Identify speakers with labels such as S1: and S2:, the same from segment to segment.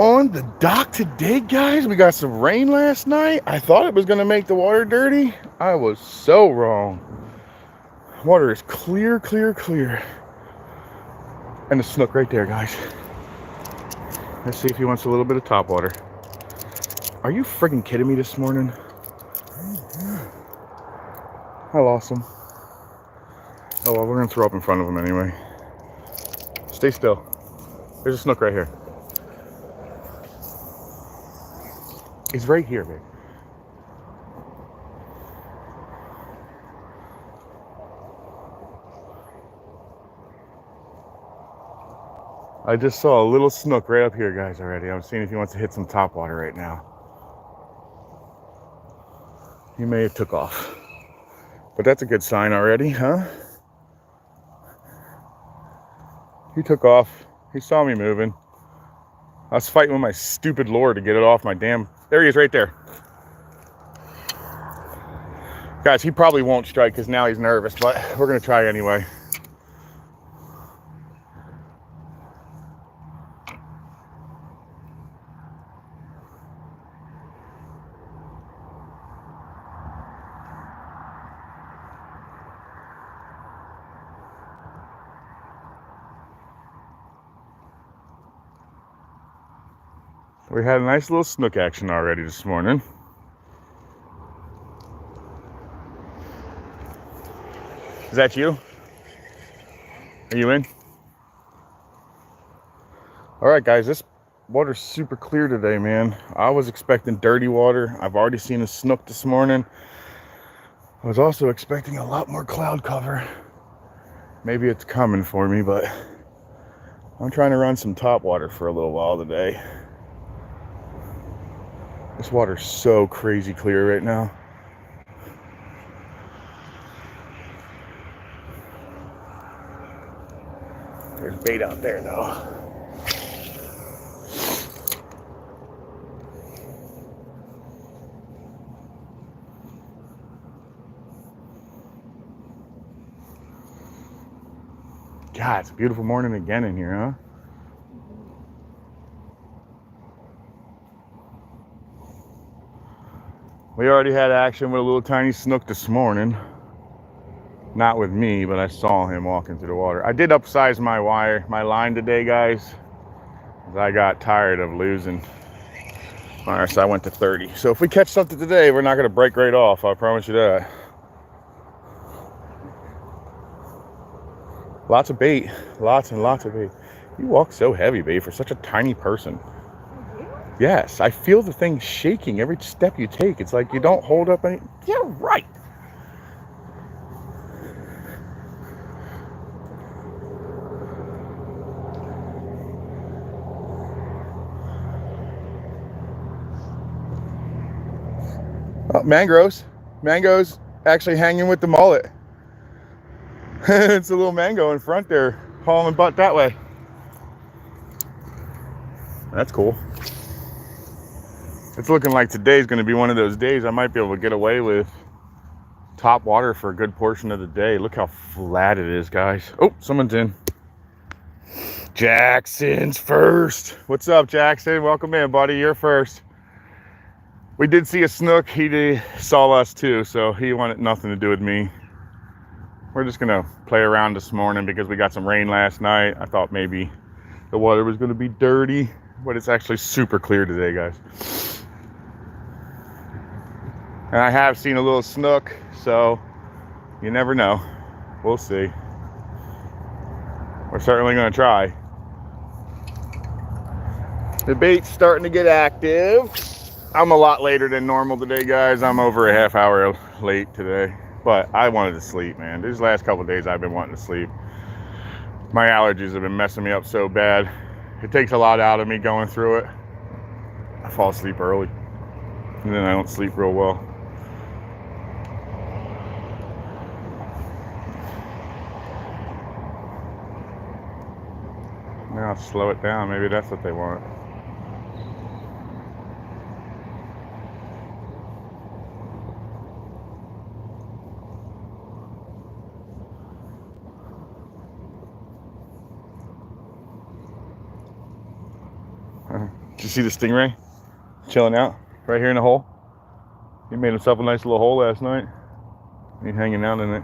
S1: on the dock today, guys. We got some rain last night. I thought it was going to make the water dirty. I was so wrong. Water is clear, clear, clear. And the snook right there, guys. Let's see if he wants a little bit of top water. Are you freaking kidding me this morning? I lost him. Oh well, we're going to throw up in front of him anyway. Stay still. There's a snook right here. He's right here, babe. I just saw a little snook right up here, guys, already. I'm seeing if he wants to hit some top water right now. He may have took off. But that's a good sign already, huh? He took off. He saw me moving. I was fighting with my stupid lure to get it off my damn... There he is right there. Guys, he probably won't strike because now he's nervous, but we're going to try anyway. We had a nice little snook action already this morning. Is that you? Are you in? All right, guys, this water's super clear today, man. I was expecting dirty water. I've already seen a snook this morning. I was also expecting a lot more cloud cover. Maybe it's coming for me, but I'm trying to run some top water for a little while today. This water's so crazy clear right now. There's bait out there, though. God, it's a beautiful morning again in here, huh? We already had action with a little tiny snook this morning. Not with me, but I saw him walking through the water. I did upsize my line today, guys. I got tired of losing. All right, so I went to 30. So if we catch something today, we're not going to break right off. I promise you that. Lots of bait. Lots and lots of bait. You walk so heavy, babe, for such a tiny person. Yes, I feel the thing shaking every step you take. It's like you don't hold up any... Yeah, right. Oh, mangroes. Mangoes actually hanging with the mullet. It's a little mango in front there, hauling butt that way. That's cool. It's looking like today's going to be one of those days I might be able to get away with top water for a good portion of the day. Look how flat it is, guys. Oh, someone's in. Jackson's first. What's up, Jackson? Welcome in, buddy. You're first. We did see a snook. He saw us too, so he wanted nothing to do with me. We're just gonna play around this morning because we got some rain last night. I thought maybe the water was gonna be dirty, but it's actually super clear today, guys. And I have seen a little snook, so you never know. We'll see. We're certainly gonna try. The bait's starting to get active. I'm a lot later than normal today, guys. I'm over a half hour late today, but I wanted to sleep, man. These last couple of days I've been wanting to sleep. My allergies have been messing me up so bad. It takes a lot out of me going through it. I fall asleep early, and then I don't sleep real well. Now I'll slow it down. Maybe that's what they want. Did you see the stingray chilling out right here in the hole? He made himself a nice little hole last night. He's hanging out in it.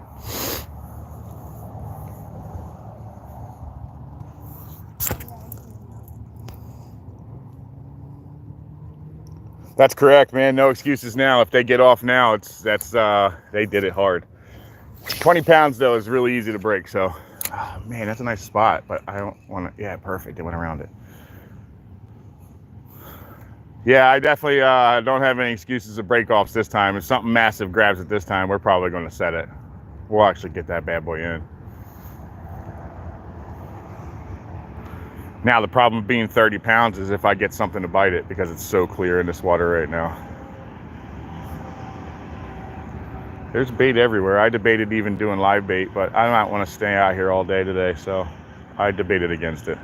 S1: That's correct, man. No excuses now. If they get off now, they did it hard. 20 pounds though is really easy to break. So, oh, man, that's a nice spot. But I don't want to. Yeah, perfect. They went around it. Yeah, I definitely don't have any excuses of break-offs this time. If something massive grabs it this time, we're probably going to set it. We'll actually get that bad boy in. Now, the problem of being 30 pounds is if I get something to bite it, because it's so clear in this water right now. There's bait everywhere. I debated even doing live bait, but I don't want to stay out here all day today, so I debated against it.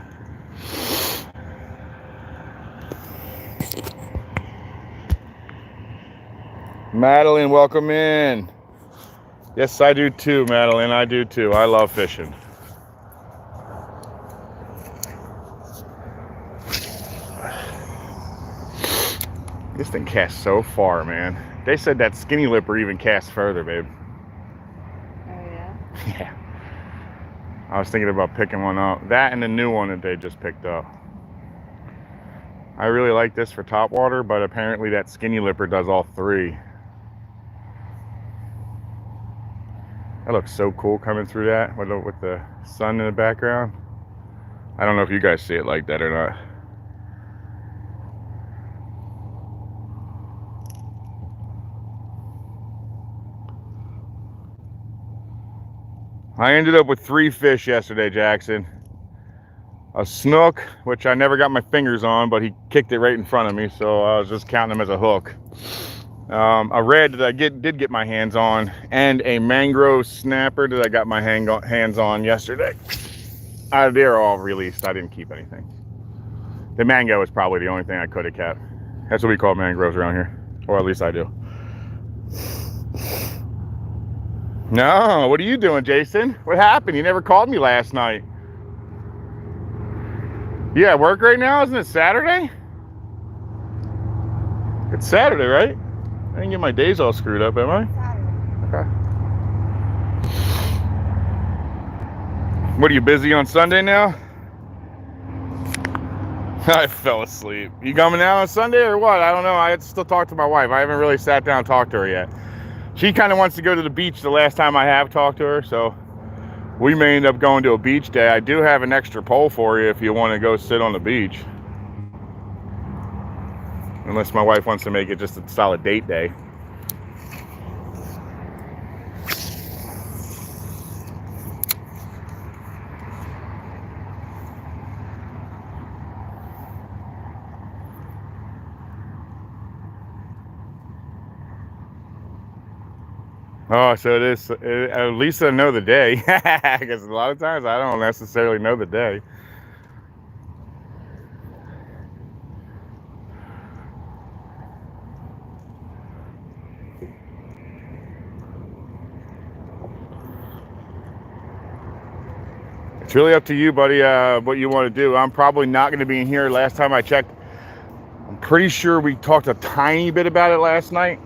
S1: Madeline, welcome in. Yes, I do too, Madeline. I do too. I love fishing. This thing casts so far, man. They said that skinny lipper even casts further, babe.
S2: Oh, yeah?
S1: Yeah. I was thinking about picking one up. That and the new one that they just picked up. I really like this for top water, but apparently that skinny lipper does all three. That looks so cool coming through that with the sun in the background. I don't know if you guys see it like that or not. I ended up with 3 fish yesterday, Jackson. A snook, which I never got my fingers on, but he kicked it right in front of me, so I was just counting him as a hook. A red that I did get my hands on, and a mangrove snapper that I got my hands on yesterday. They're all released. I didn't keep anything. The mango is probably the only thing I could have kept. That's what we call mangroves around here, or at least I do. No, what are you doing, Jason? What happened? You never called me last night. You at work right now? Isn't it Saturday? It's Saturday, right? I didn't get my days all screwed up, am I? Saturday. Okay. What, are you busy on Sunday now? I fell asleep. You coming out on Sunday or what? I don't know. I had to still talk to my wife. I haven't really sat down and talked to her yet. She kind of wants to go to the beach the last time I have talked to her, so we may end up going to a beach day. I do have an extra pole for you if you want to go sit on the beach. Unless my wife wants to make it just a solid date day. Oh, so it is. At least I know the day, because a lot of times I don't necessarily know the day. It's really up to you, buddy, what you want to do. I'm probably not going to be in here. Last time I checked, I'm pretty sure we talked a tiny bit about it last night.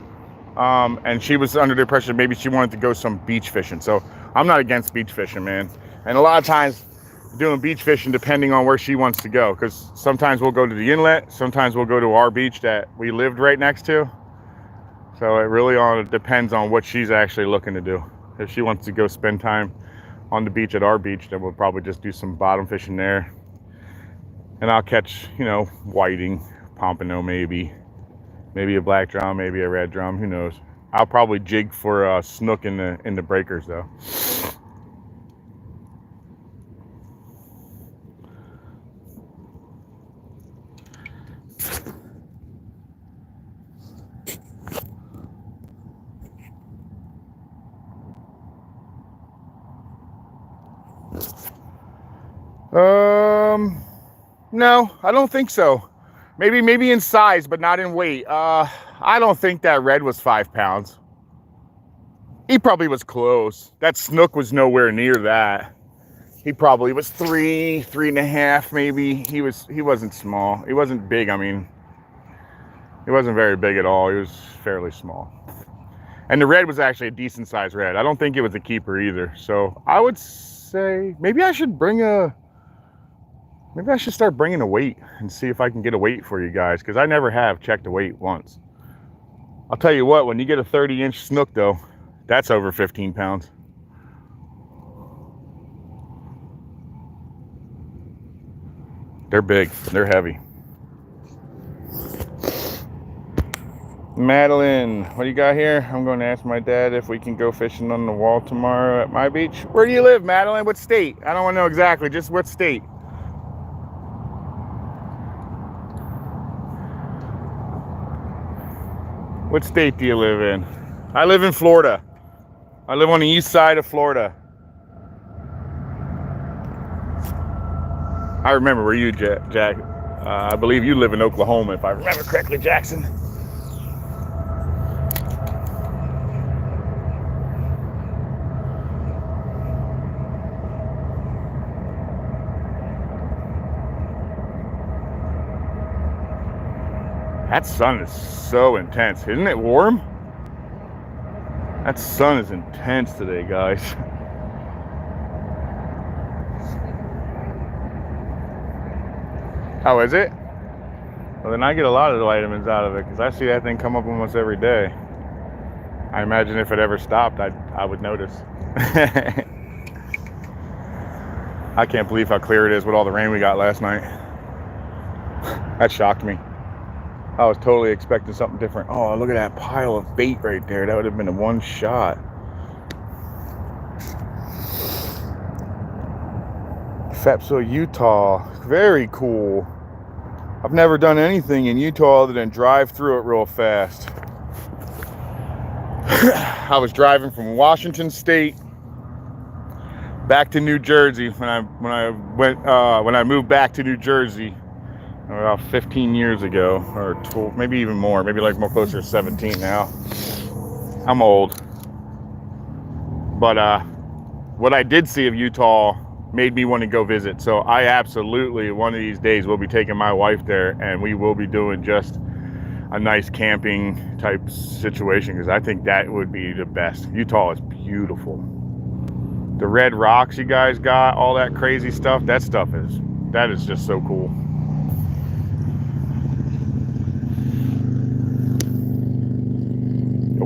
S1: And she was under the impression maybe she wanted to go some beach fishing. So I'm not against beach fishing, man. And a lot of times doing beach fishing depending on where she wants to go. Because sometimes we'll go to the inlet. Sometimes we'll go to our beach that we lived right next to. So it really depends on what she's actually looking to do. If she wants to go spend time on the beach at our beach, then we'll probably just do some bottom fishing there. And I'll catch, whiting, pompano maybe a black drum, maybe a red drum, who knows. I'll probably jig for a snook in the breakers though. No, I don't think so. Maybe in size, but not in weight. I don't think that red was 5 pounds. He probably was close. That snook was nowhere near that. He probably was 3.5 maybe. He wasn't small. He wasn't big. I mean, he wasn't very big at all. He was fairly small. And the red was actually a decent sized red. I don't think it was a keeper either. So I would say maybe I should start bringing a weight and see if I can get a weight for you guys, because I never have checked a weight once. I'll tell you what, when you get a 30-inch snook though, that's over 15 pounds. They're big, they're heavy. Madeline, what do you got here? I'm going to ask my dad if we can go fishing on the wall tomorrow at my beach. Where do you live, Madeline? What state? I don't want to know exactly, just what state. What state do you live in? I live in Florida. I live on the east side of Florida. I remember where you, Jack. I believe you live in Oklahoma, if I remember correctly, Jackson. That sun is so intense. Isn't it warm? That sun is intense today, guys. How is it? Well, then I get a lot of the vitamins out of it, because I see that thing come up almost every day. I imagine if it ever stopped, I would notice. I can't believe how clear it is with all the rain we got last night. That shocked me. I was totally expecting something different. Oh, look at that pile of bait right there. That would have been a one shot. Fepso, Utah. Very cool. I've never done anything in Utah other than drive through it real fast. I was driving from Washington State back to New Jersey when I moved back to New Jersey about 15 years ago, or 12, maybe even more, maybe like more closer to 17 now. I'm old. But what I did see of Utah made me want to go visit. So I absolutely, one of these days, will be taking my wife there, and we will be doing just a nice camping type situation, because I think that would be the best. Utah is beautiful. The red rocks you guys got, all that crazy stuff, that is just so cool.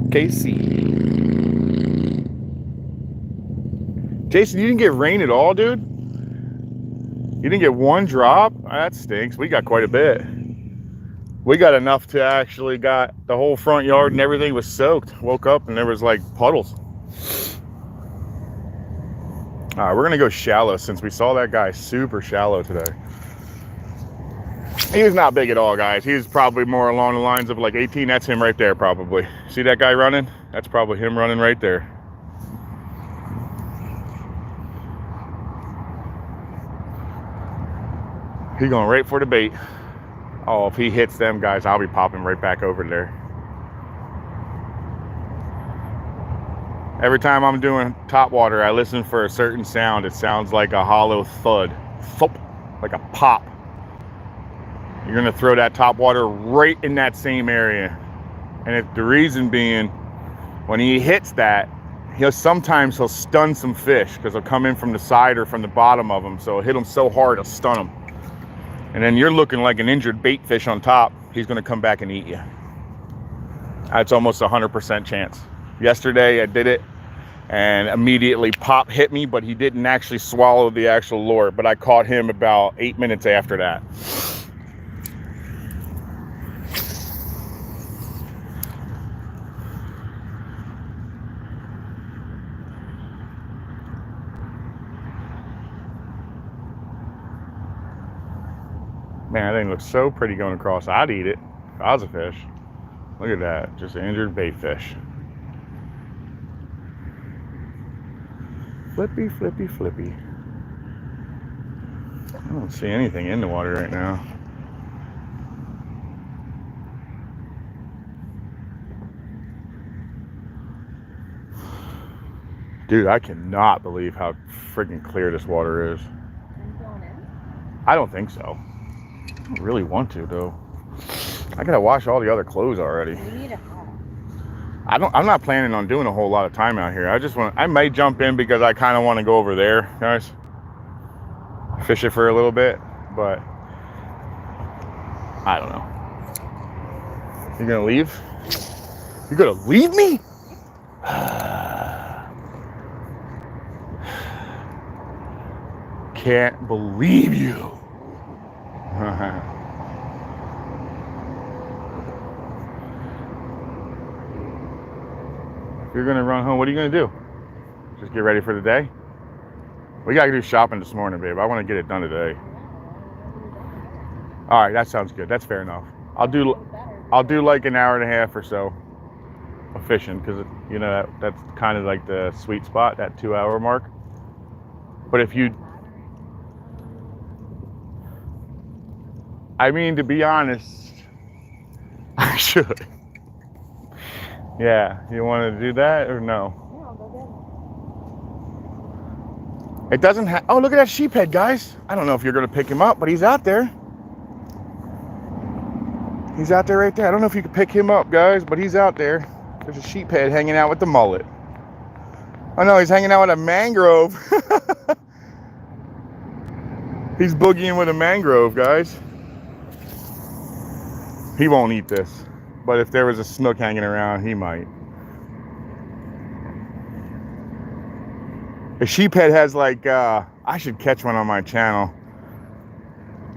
S1: Okay, see. Jason, you didn't get rain at all, dude? You didn't get one drop? That stinks. We got quite a bit. We got enough to actually got the whole front yard and everything was soaked. Woke up and there was like puddles. All right, we're gonna go shallow since we saw that guy super shallow today. He was not big at all, guys. He was probably more along the lines of like 18. That's him right there, probably. See that guy running? That's probably him running right there. He's going right for the bait. Oh, if he hits them guys, I'll be popping right back over there. Every time I'm doing top water, I listen for a certain sound. It sounds like a hollow thud. Thump, like a pop. You're gonna throw that top water right in that same area. And the reason being, when he hits that, sometimes he'll stun some fish, because he'll come in from the side or from the bottom of them. So it'll hit them so hard, it'll stun them. And then you're looking like an injured bait fish on top. He's gonna come back and eat you. That's almost 100% chance. Yesterday I did it, and immediately pop hit me, but he didn't actually swallow the actual lure. But I caught him about 8 minutes after that. Man, that thing looks so pretty going across. I'd eat it if I was a fish. Look at that, just an injured bait fish. Flippy, flippy, flippy. I don't see anything in the water right now. Dude, I cannot believe how freaking clear this water is.
S2: Are you going in?
S1: I don't think so. I don't really want to though. I gotta wash all the other clothes already.
S2: We need a hat.
S1: I'm not planning on doing a whole lot of time out here. I might jump in because I kind of want to go over there, guys. Fish it for a little bit, but I don't know. You're gonna leave? You're gonna leave me? Can't believe you. If you're gonna run home, what are you gonna do? Just get ready for the day? We gotta do shopping this morning, babe. I want to get it done today. All right, that sounds good. That's fair enough. I'll do like an hour and a half or so of fishing because you know that's kind of like the sweet spot, that 2-hour mark. But if you, I mean, to be honest, I should. Yeah, you want to do that or no?
S2: Yeah, I'll go
S1: It doesn't have. Oh, look at that sheephead, guys. I don't know if you're gonna pick him up, but he's out there. He's out there right there. I don't know if you can pick him up, guys, but he's out there. There's a sheephead hanging out with the mullet. Oh no, he's hanging out with a mangrove. He's boogieing with a mangrove, guys. He won't eat this, but if there was a snook hanging around, he might. The sheephead has like, I should catch one on my channel.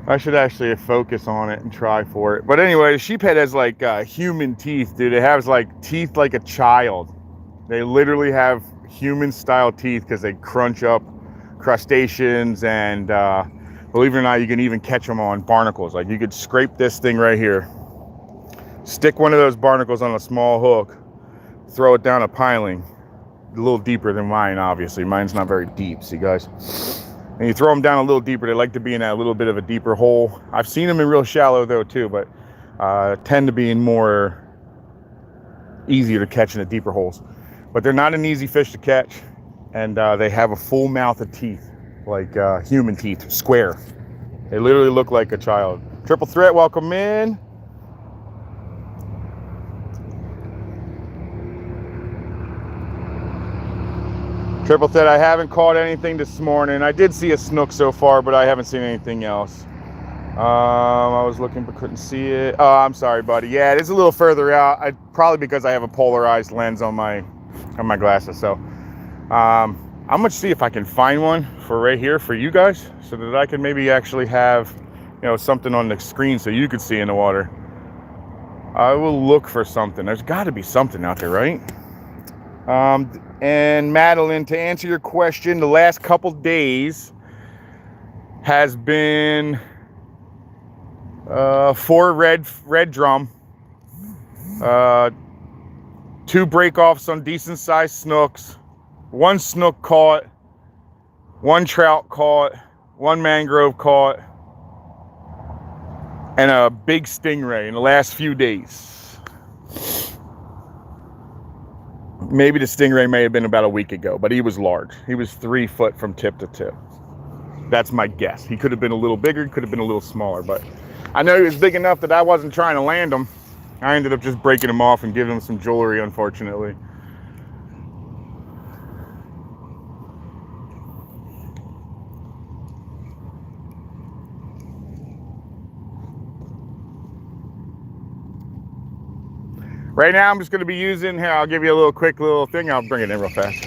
S1: I should actually focus on it and try for it. But anyway, the sheephead has like human teeth, dude. It has like teeth like a child. They literally have human style teeth because they crunch up crustaceans and believe it or not, you can even catch them on barnacles. Like you could scrape this thing right here, stick one of those barnacles on a small hook, throw it down a piling, a little deeper than mine, obviously. Mine's not very deep, see guys? And you throw them down a little deeper. They like to be in that little bit of a deeper hole. I've seen them in real shallow though too, but tend to be in more easier to catch in the deeper holes. But they're not an easy fish to catch, and they have a full mouth of teeth, like human teeth, square. They literally look like a child. Triple threat, welcome in. Triple threat, I haven't caught anything this morning. I did see a snook so far, but I haven't seen anything else. I was looking but couldn't see it. Oh, I'm sorry, buddy. Yeah, it is a little further out. Probably because I have a polarized lens on my glasses. So I'm gonna see if I can find one for right here for you guys, so that I can maybe actually have, you know, something on the screen so you could see in the water. I will look for something. There's got to be something out there, right? And Madeline, to answer your question, the last couple days has been 4 red drum, 2 break-offs on decent sized snooks, 1 snook caught, 1 trout caught, 1 mangrove caught, and a big stingray in the last few days. Maybe the stingray may have been about a week ago, but he was large. He was 3 foot from tip to tip. That's my guess. He could have been a little bigger, could have been a little smaller, but I know he was big enough that I wasn't trying to land him. I ended up just breaking him off and giving him some jewelry, unfortunately. Right now, I'm just going to be using, here, I'll give you a little quick little thing. I'll bring it in real fast.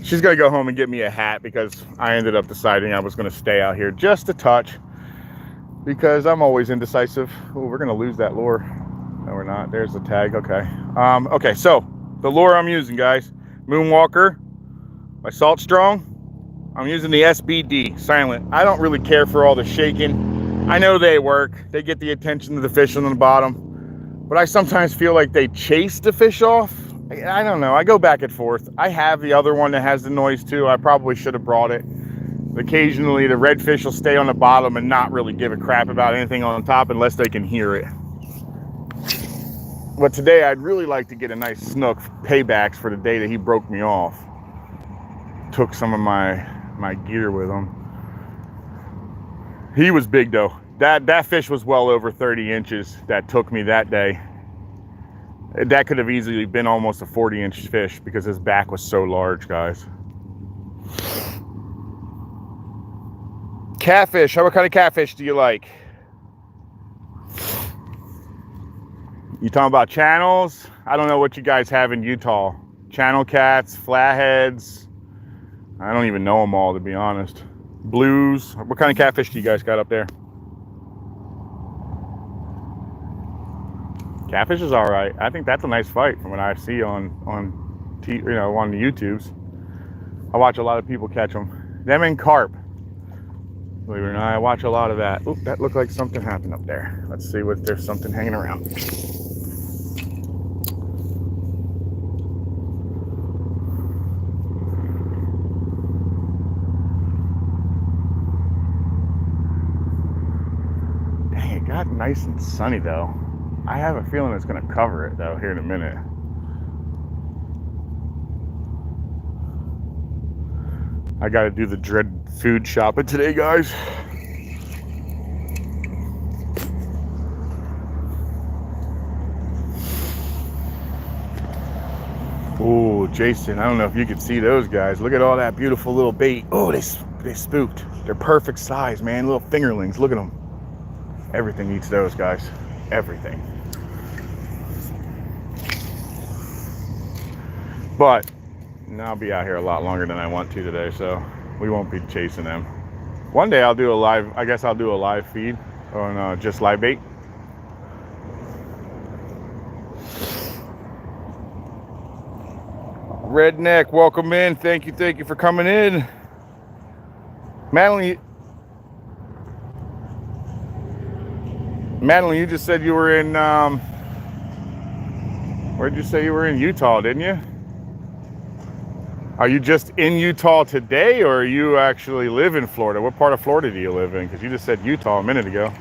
S1: She's going to go home and get me a hat because I ended up deciding I was going to stay out here just a touch because I'm always indecisive. Oh, we're going to lose that lure. No, we're not. There's the tag. Okay. Okay, so the lure I'm using, guys, Moonwalker by Salt Strong. I'm using the SBD, silent. I don't really care for all the shaking. I know they work. They get the attention of the fish on the bottom. But I sometimes feel like they chase the fish off. I don't know. I go back and forth. I have the other one that has the noise too. I probably should have brought it. Occasionally the redfish will stay on the bottom and not really give a crap about anything on top unless they can hear it. But today I'd really like to get a nice snook paybacks for the day that he broke me off. Took some of my gear with him. He was big though. That fish was well over 30 inches that took me that day. That could have easily been almost a 40-inch fish because his back was so large, guys. Catfish, what kind of catfish do you like? You talking about channels? I don't know what you guys have in Utah. Channel cats, flatheads. I don't even know them all, to be honest. Blues. What kind of catfish do you guys got up there? Catfish is all right. I think that's a nice fight from what I see on the YouTubes. I watch a lot of people catch them. Them and carp. Believe it or not, I watch a lot of that. Oop, that looked like something happened up there. Let's see if there's something hanging around. Dang, it got nice and sunny though. I have a feeling it's gonna cover it though here in a minute. I gotta do the dread food shopping today, guys. Oh, Jason, I don't know if you can see those guys. Look at all that beautiful little bait. Oh, they spooked. They're perfect size, man. Little fingerlings. Look at them. Everything eats those, guys. Everything. But I'll be out here a lot longer than I want to today, so we won't be chasing them. One day I'll do a live, I guess I'll do a live feed on just live bait. Redneck, welcome in. Thank you for coming in. Madeline, you just said you were in, where'd you say you were in? Utah, didn't you? Are you just in Utah today, or you actually live in Florida? What part of Florida do you live in? Because you just said Utah a minute ago.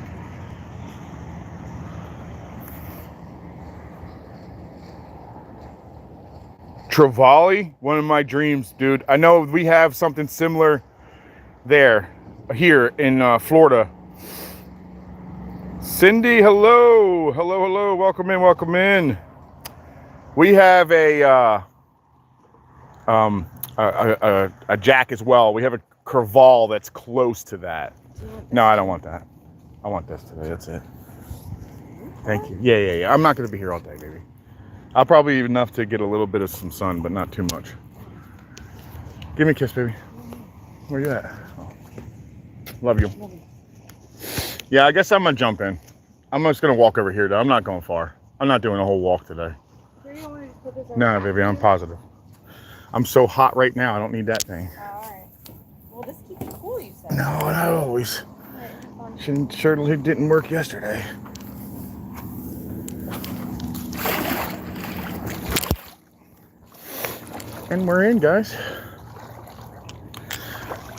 S1: Trevally, one of my dreams, dude. I know we have something similar here in Florida. Cindy, hello, welcome in. We have a jack as well. We have a crevalle that's close to that. No, I don't want that. I want this today. That's it. Thank you. Yeah. I'm not going to be here all day, baby. I'll probably eat enough to get a little bit of some sun, but not too much. Give me a kiss, baby. Where you at? Oh. Love you. Yeah, I guess I'm going to jump in. I'm just going to walk over here, though. I'm not going far. I'm not doing a whole walk today. No, baby, I'm positive. I'm so hot right now, I don't need that thing.
S2: Alright. Well, this keeps you cool, you said.
S1: No, not always. Certainly didn't work yesterday. And we're in, guys.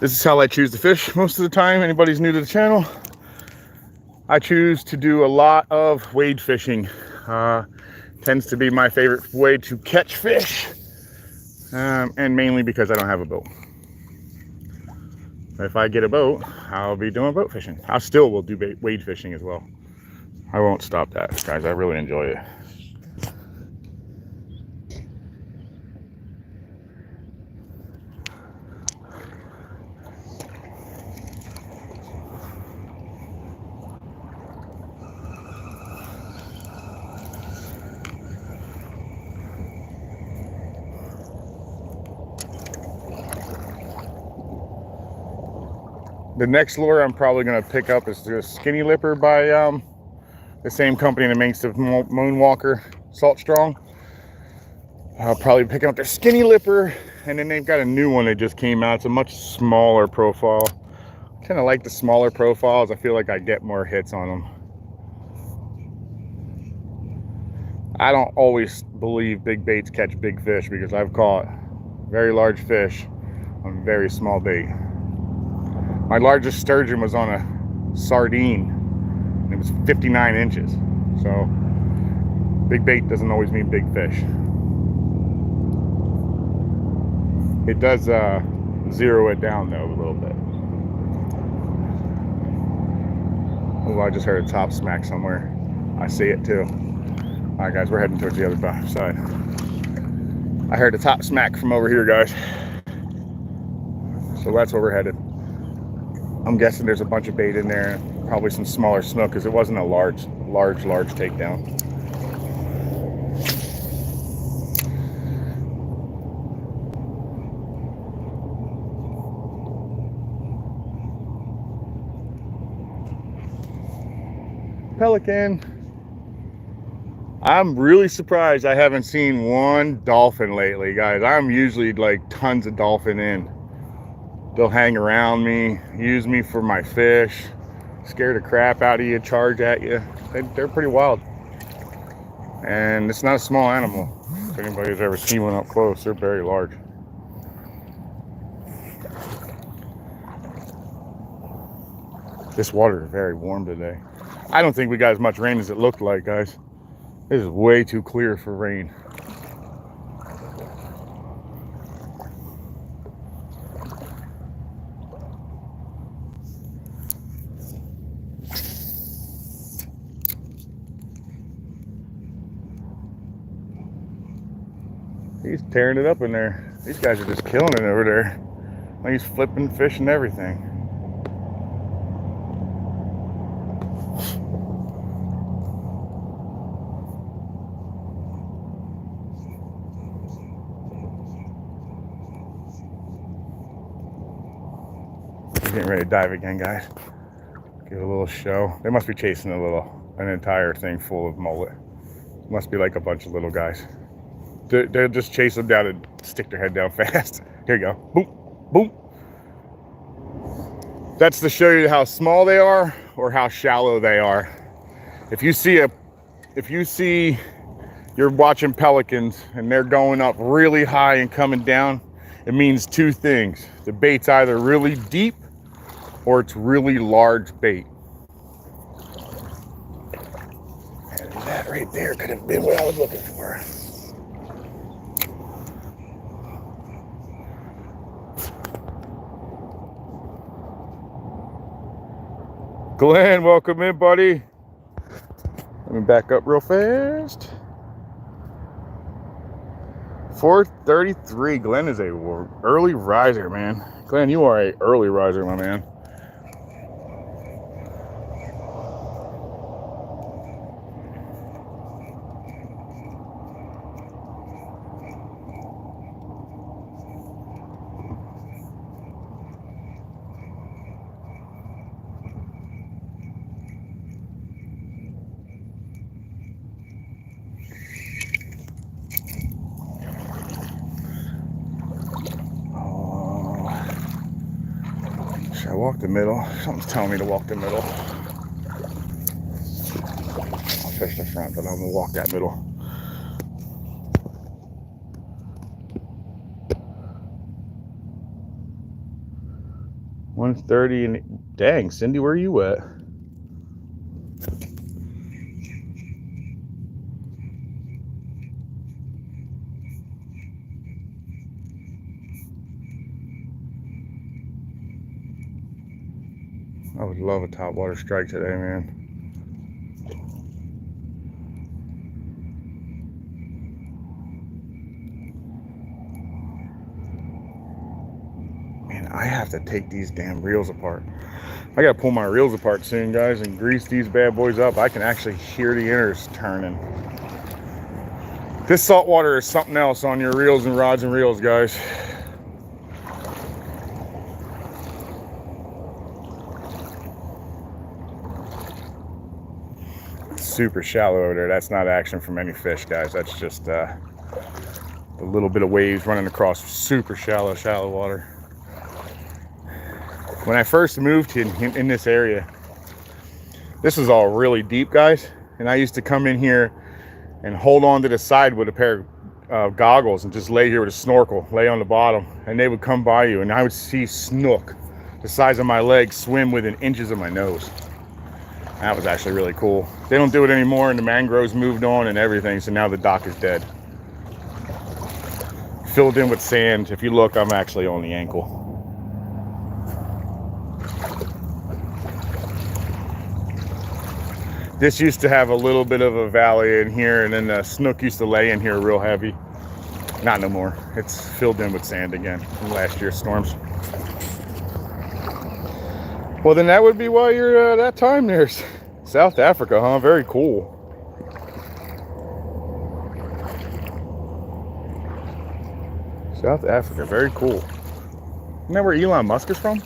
S1: This is how I choose to fish most of the time. Anybody's new to the channel, I choose to do a lot of wade fishing. Tends to be my favorite way to catch fish. And mainly because I don't have a boat. If I get a boat, I'll be doing boat fishing. I still will do wade fishing as well. I won't stop that, guys. I really enjoy it. The next lure I'm probably going to pick up is the Skinny Lipper by the same company that makes the Moonwalker Salt Strong. I'll probably be picking up their Skinny Lipper, and then they've got a new one that just came out. It's a much smaller profile. I kind of like the smaller profiles. I feel like I get more hits on them. I don't always believe big baits catch big fish, because I've caught very large fish on very small bait. My largest sturgeon was on a sardine, and it was 59 inches. So Big bait doesn't always mean big fish. It does zero it down though a little bit. Oh, I just heard a top smack somewhere. I see it too. All right, guys, we're heading towards the other side. I heard a top smack from over here, guys. So that's where we're headed. I'm guessing there's a bunch of bait in there, probably some smaller snook, because it wasn't a large takedown. Pelican. I'm really surprised I haven't seen one dolphin lately, guys. I'm usually like tons of dolphin in. They'll hang around me, use me for my fish, scare the crap out of you, charge at you. They're pretty wild. And it's not a small animal. If anybody's ever seen one up close, they're very large. This water is very warm today. I don't think we got as much rain as it looked like, guys. This is way too clear for rain. He's tearing it up in there. These guys are just killing it over there. He's flipping fish and everything. Getting ready to dive again, guys. Give it a little show. They must be chasing an entire thing full of mullet. Must be like a bunch of little guys. They'll just chase them down and stick their head down fast. Here you go. Boom, boom. That's to show you how small they are or how shallow they are. If you see you're watching pelicans and they're going up really high and coming down, it means two things. The bait's either really deep or it's really large bait. And that right there could have been what I was looking for. Glenn, welcome in, buddy. Let me back up real fast. 4:33. Glenn is a early riser, man. Glenn, you are a early riser, my man. Should I walk the middle? Something's telling me to walk the middle. I'll fish the front, but I'm gonna walk that middle. $130 and dang, Cindy, where are you at? I would love a topwater strike today, man. Man, I have to take these damn reels apart. I gotta pull my reels apart soon, guys, and grease these bad boys up. I can actually hear the inners turning. This salt water is something else on your reels and rods and reels, guys. Super shallow over there. That's not action from any fish, guys. That's just a little bit of waves running across super shallow water. When I first moved in this area, this was all really deep, guys, and I used to come in here and hold on to the side with a pair of goggles and just lay here with a snorkel, lay on the bottom, and they would come by you, and I would see snook the size of my leg swim within inches of my nose. That was actually really cool. They don't do it anymore, and the mangroves moved on and everything, so now the dock is dead. Filled in with sand. If you look, I'm actually on the ankle. This used to have a little bit of a valley in here, and then the snook used to lay in here real heavy. Not no more. It's filled in with sand again from last year's storms. Well, then that would be why you're that time there. South Africa, huh? Very cool. South Africa, very cool. Isn't that where Elon Musk is from?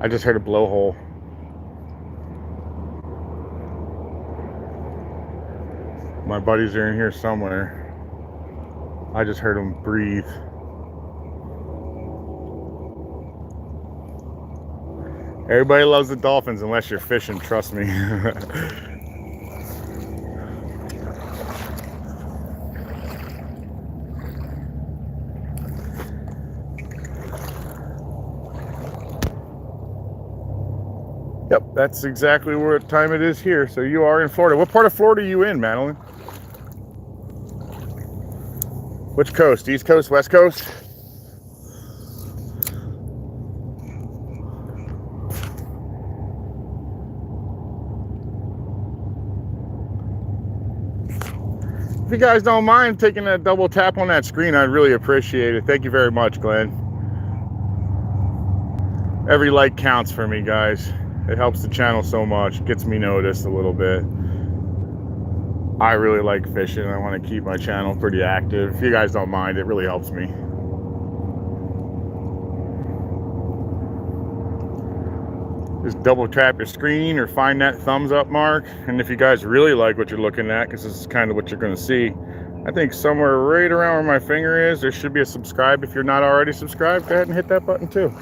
S1: I just heard a blowhole. My buddies are in here somewhere. I just heard them breathe. Everybody loves the dolphins unless you're fishing, trust me. Yep, that's exactly what time it is here. So you are in Florida. What part of Florida are you in, Madeline? Which coast? East Coast, West Coast? If you guys don't mind taking a double tap on that screen, I'd really appreciate it. Thank you very much, Glenn. Every like counts for me, guys. It helps the channel so much. It gets me noticed a little bit. I really like fishing. I want to keep my channel pretty active. If you guys don't mind, it really helps me. Just double tap your screen or find that thumbs up mark. And if you guys really like what you're looking at, because this is kind of what you're going to see, I think somewhere right around where my finger is, there should be a subscribe. If you're not already subscribed, go ahead and hit that button too.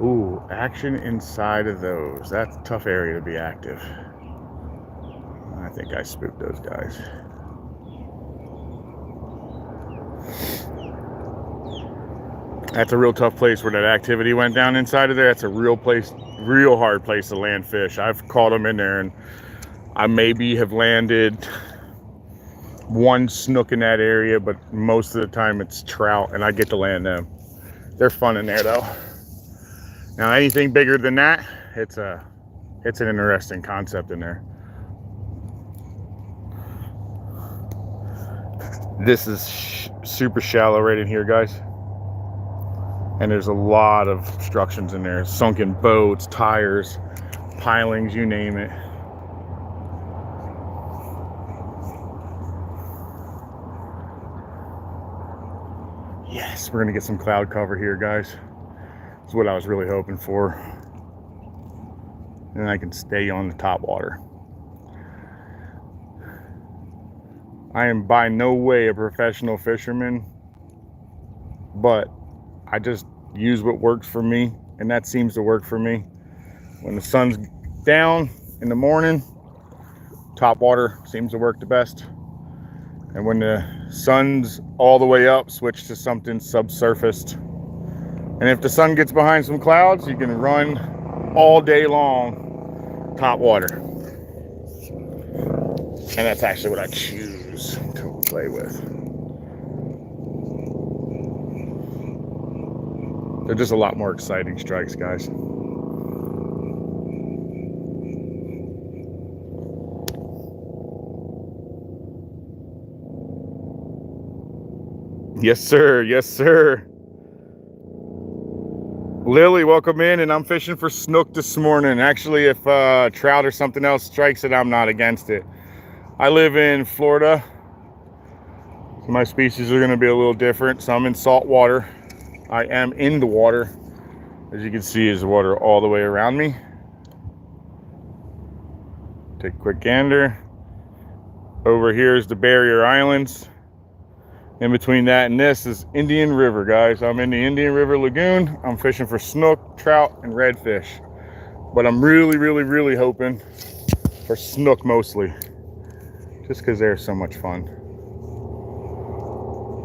S1: Ooh, action inside of those. That's a tough area to be active. I think I spooked those guys. That's a real tough place where that activity went down inside of there. That's a real place, real hard place to land fish. I've caught them in there, and I maybe have landed one snook in that area, but most of the time it's trout, and I get to land them. They're fun in there though. Now anything bigger than that, it's an interesting concept in there. This is super shallow right in here, guys. And there's a lot of obstructions in there. Sunken boats, tires, pilings, you name it. Yes, we're gonna get some cloud cover here, guys. That's what I was really hoping for. And I can stay on the top water. I am by no way a professional fisherman, but I just use what works for me, and that seems to work for me. When the sun's down in the morning, top water seems to work the best. And when the sun's all the way up, switch to something subsurfaced. And if the sun gets behind some clouds, you can run all day long top water. And that's actually what I choose to play with. They're just a lot more exciting strikes, guys. Yes, sir. Yes, sir. Lily, welcome in, and I'm fishing for snook this morning. Actually, if trout or something else strikes it, I'm not against it. I live in Florida, So my species are going to be a little different. Some in salt water. I am in the water. As you can see, is the water all the way around me. Take a quick gander. Over here is the barrier islands. In between that and this is Indian River, guys. I'm in the Indian River Lagoon. I'm fishing for snook, trout, and redfish. But I'm really hoping for snook mostly. Just because they're so much fun.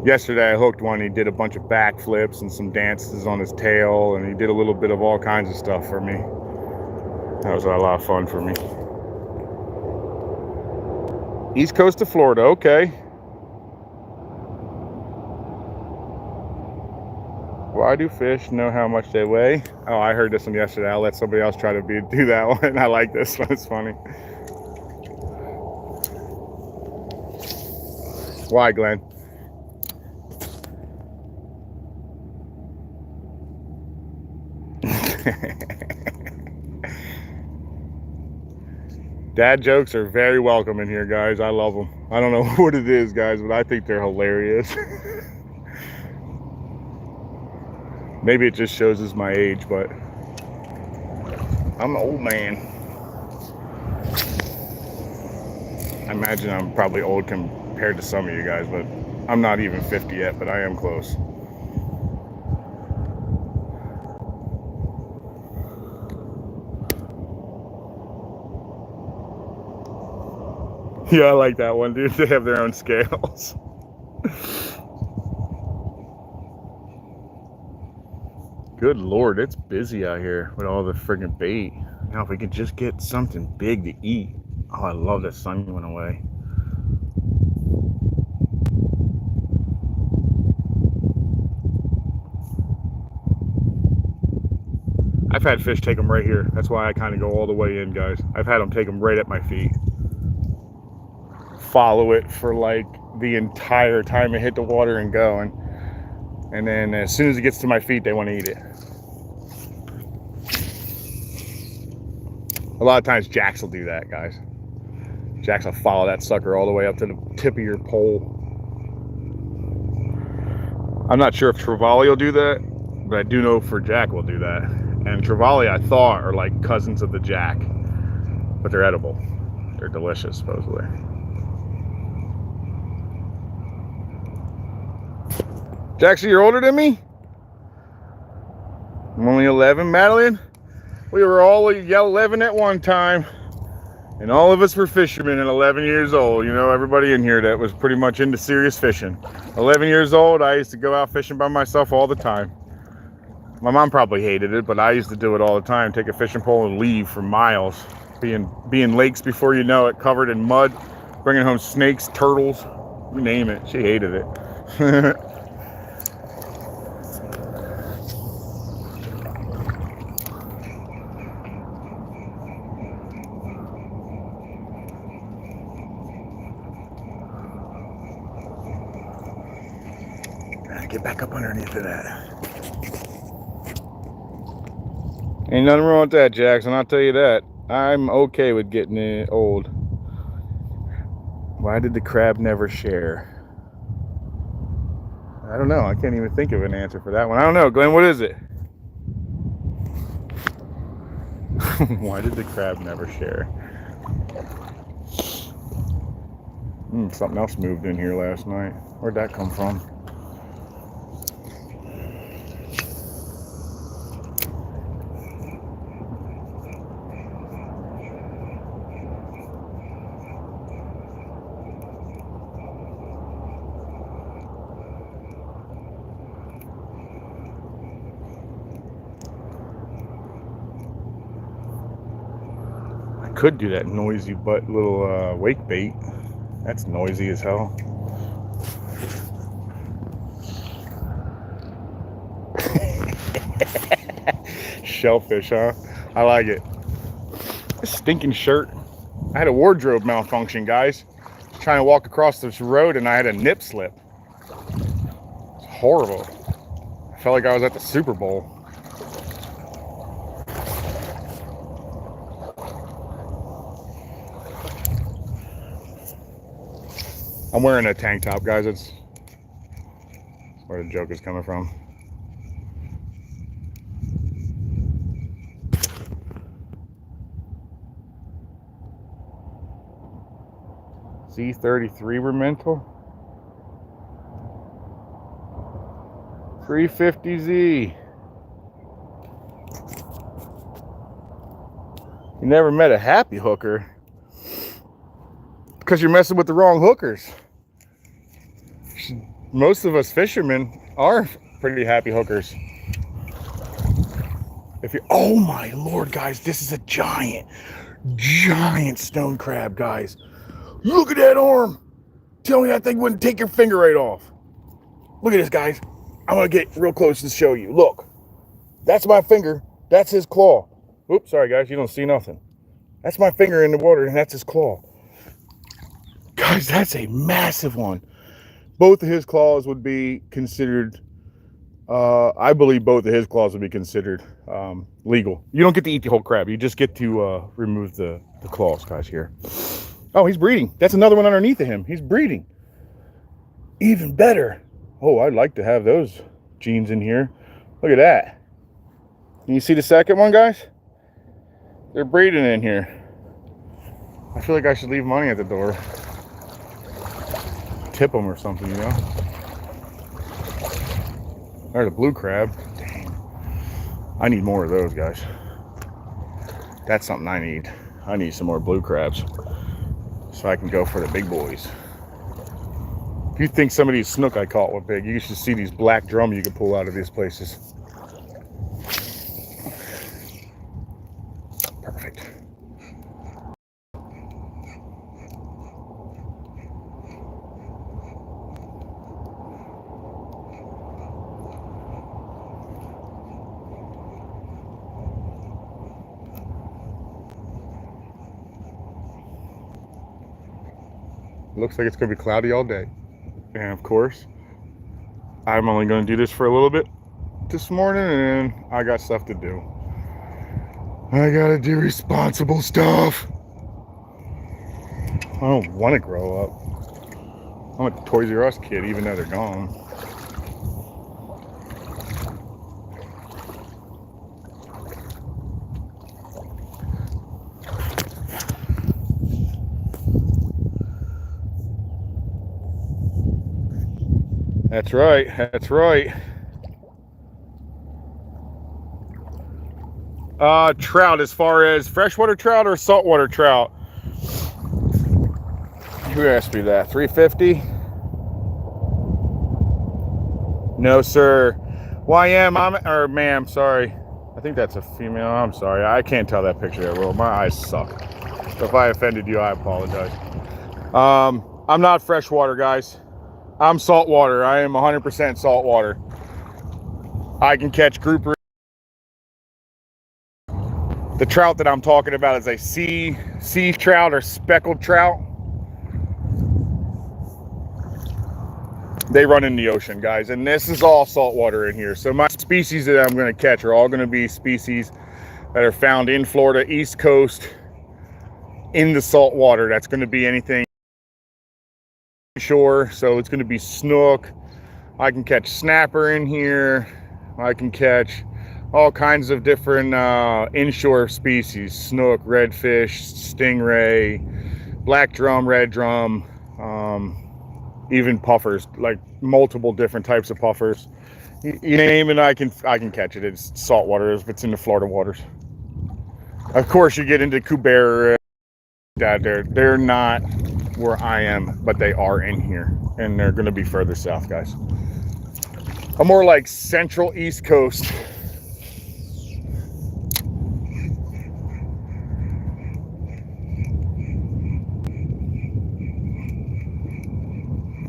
S1: Yesterday I hooked one. He did a bunch of backflips and some dances on his tail. And he did a little bit of all kinds of stuff for me. That was a lot of fun for me. East coast of Florida, okay. Why do fish know how much they weigh? Oh, I heard this one yesterday. I'll let somebody else try to do that one. I like this one. It's funny. Why, Glenn? Dad jokes are very welcome in here, guys. I love them. I don't know what it is, guys, but I think they're hilarious. Maybe it just shows us my age, but I'm an old man. I imagine I'm probably old compared to some of you guys, but I'm not even 50 yet, but I am close. Yeah, I like that one, dude. They have their own scales. Good Lord, it's busy out here with all the friggin' bait. Now, if we could just get something big to eat. Oh, I love that sun went away. I've had fish take them right here. That's why I kind of go all the way in, guys. I've had them take them right at my feet. Follow it for like the entire time it hit the water and go. And then as soon as it gets to my feet, they want to eat it. A lot of times jacks will do that, guys. Jacks will follow that sucker all the way up to the tip of your pole. I'm not sure if trevally will do that, but I do know for jack will do that. And trevally, I thought, are like cousins of the jack, but they're edible. They're delicious, supposedly. Jackson, you're older than me? I'm only 11, Madeline. We were all 11 at one time, and all of us were fishermen at 11 years old. You know, everybody in here that was pretty much into serious fishing. 11 years old, I used to go out fishing by myself all the time. My mom probably hated it, but I used to do it all the time. Take a fishing pole and leave for miles. Be in lakes before you know it, covered in mud, bringing home snakes, turtles, you name it. She hated it. Get back up underneath of that. Ain't nothing wrong with that, Jackson. I'll tell you that. I'm okay with getting it old. Why did the crab never share? I don't know. I can't even think of an answer for that one. I don't know. Glenn, what is it? Why did the crab never share? Something else moved in here last night. Where'd that come from? Could do that noisy but little wake bait. That's noisy as hell. Shellfish, huh? I like it. This stinking shirt. I had a wardrobe malfunction, guys. I was trying to walk across this road and I had a nip slip. It's horrible. I felt like I was at the Super Bowl. I'm wearing a tank top, guys. where the joke is coming from. Z33 Remental. 350Z. You never met a Happy Hookr because you're messing with the wrong hookers. Most of us fishermen are pretty Happy Hookers. If you, oh my Lord, guys, this is a giant stone crab, guys. Look at that arm. Tell me that thing wouldn't take your finger right off. Look at this, guys. I'm gonna get real close to show you. Look, that's my finger. That's his claw. Oops, sorry guys, you don't see nothing. That's my finger in the water, and that's his claw. Guys, that's a massive one. Both of his claws would be considered, I believe both of his claws would be considered legal. You don't get to eat the whole crab. You just get to remove the claws, guys, here. Oh, he's breeding. That's another one underneath of him. He's breeding. Even better. Oh, I'd like to have those genes in here. Look at that. Can you see the second one, guys? They're breeding in here. I feel like I should leave money at the door. Tip them or something, you know? There's a blue crab. Dang. I need more of those, guys. That's something I need. I need some more blue crabs so I can go for the big boys. If you think some of these snook I caught were big, you should see these black drum you can pull out of these places. Perfect. Looks like it's going to be cloudy all day. And of course, I'm only going to do this for a little bit this morning, and I got stuff to do. I got to do responsible stuff. I don't want to grow up. I'm a Toys R Us kid, even though they're gone. That's right, that's right. Trout, as far as freshwater trout or saltwater trout? Who asked me that? 350? No, sir. YM, or ma'am, sorry. I think that's a female. I'm sorry. I can't tell that picture that well. My eyes suck. So if I offended you, I apologize. I'm not freshwater, guys. I'm saltwater. I am 100% saltwater. I can catch grouper. The trout that I'm talking about is a sea trout or speckled trout. They run in the ocean, guys, and this is all saltwater in here. So my species that I'm going to catch are all going to be species that are found in Florida, East Coast, in the salt water. That's going to be anything shore. So it's going to be snook. I can catch snapper in here. I can catch all kinds of different inshore species: snook, redfish, stingray, black drum, red drum, even puffers, like multiple different types of puffers. You name it, I can catch it. It's saltwater if it's in the Florida waters. Of course, you get into Cuber, they're not where I am, but they are in here, and they're going to be further south, guys. I'm more like central East Coast.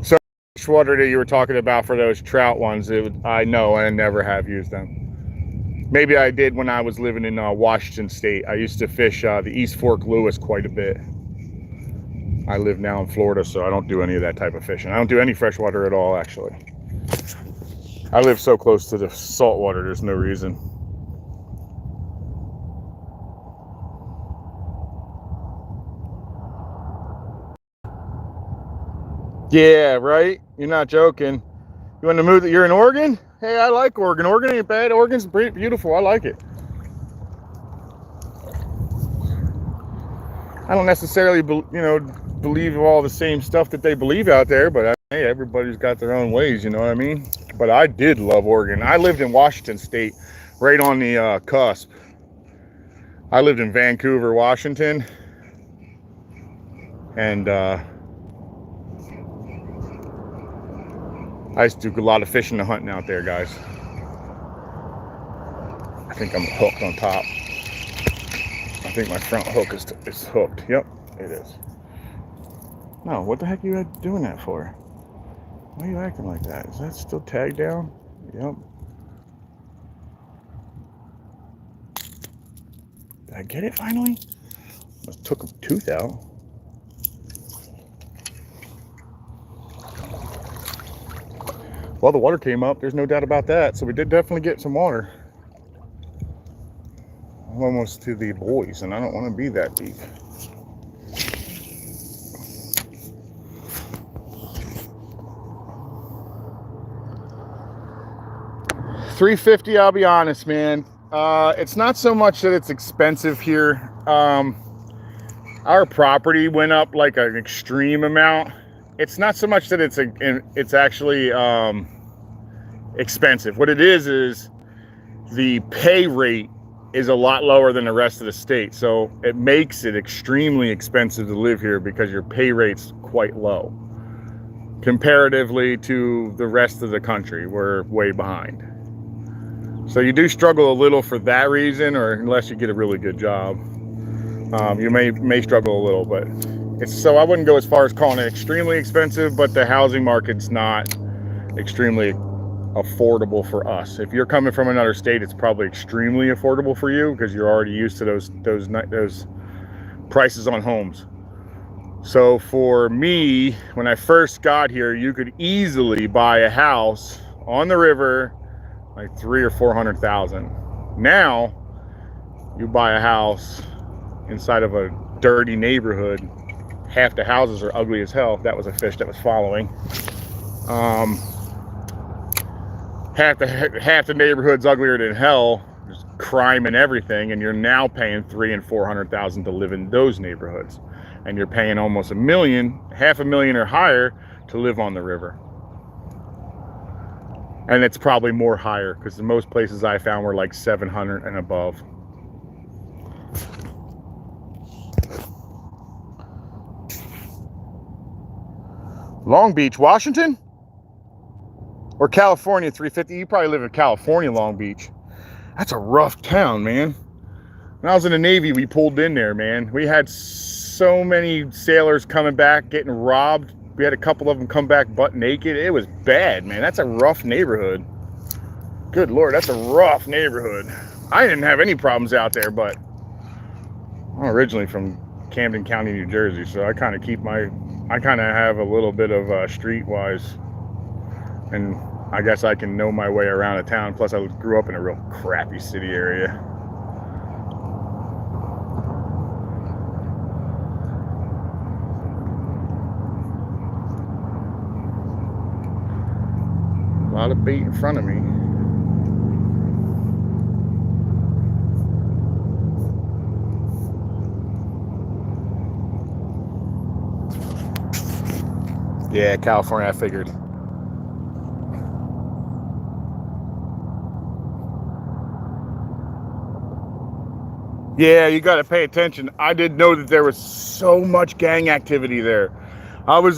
S1: So water that you were talking about for those trout ones, I know I never have used them. Maybe I did when I was living in Washington State. I used to fish the East Fork Lewis quite a bit. I live now in Florida, so I don't do any of that type of fishing. I don't do any freshwater at all, actually. I live so close to the saltwater, there's no reason. Yeah, right? You're not joking. You want to move that? You're in Oregon? Hey, I like Oregon. Oregon ain't bad. Oregon's beautiful. I like it. I don't necessarily, believe all the same stuff that they believe out there, but hey, everybody's got their own ways, you know what I mean? But I did love Oregon. I lived in Washington State, right on the cusp. I lived in Vancouver, Washington, and I used to do a lot of fishing and hunting out there, guys. I think I'm hooked on top. I think my front hook is hooked. Yep, it is. No, what the heck are you doing that for? Why are you acting like that? Is that still tagged down? Yep. Did I get it finally? Must took a tooth out. Well, the water came up. There's no doubt about that. So we did definitely get some water. I'm almost to the boys, and I don't want to be that deep. $350, I'll be honest, man. It's not so much that it's expensive here. Our property went up like an extreme amount. It's not so much that it's actually expensive. What it is the pay rate is a lot lower than the rest of the state. So it makes it extremely expensive to live here because your pay rate's quite low. Comparatively to the rest of the country, we're way behind. So you do struggle a little for that reason, or unless you get a really good job. You may struggle a little, but so I wouldn't go as far as calling it extremely expensive, but the housing market's not extremely affordable for us. If you're coming from another state, it's probably extremely affordable for you because you're already used to those prices on homes. So for me, when I first got here, you could easily buy a house on the river like $300,000 or $400,000. Now you buy a house inside of a dirty neighborhood. Half the houses are ugly as hell. That was a fish that was following. Half the neighborhood's uglier than hell. There's crime and everything, and you're now paying $300,000 and $400,000 to live in those neighborhoods, and you're paying almost $1 million, $500,000 or higher to live on the river. And it's probably more higher because the most places I found were like 700 and above. Long Beach, Washington? Or California, 350. You probably live in California, Long Beach. That's a rough town, man. When I was in the Navy, we pulled in there, man. We had so many sailors coming back, getting robbed. We had a couple of them come back butt naked. It was bad, man. That's a rough neighborhood. Good Lord, that's a rough neighborhood. I didn't have any problems out there, but I'm originally from Camden County, New Jersey, so I kind of have a little bit of streetwise, and I guess I can know my way around a town. Plus, I grew up in a real crappy city area. A lot of bait in front of me. Yeah, California, I figured. Yeah, you got to pay attention. I did know that there was so much gang activity there. I was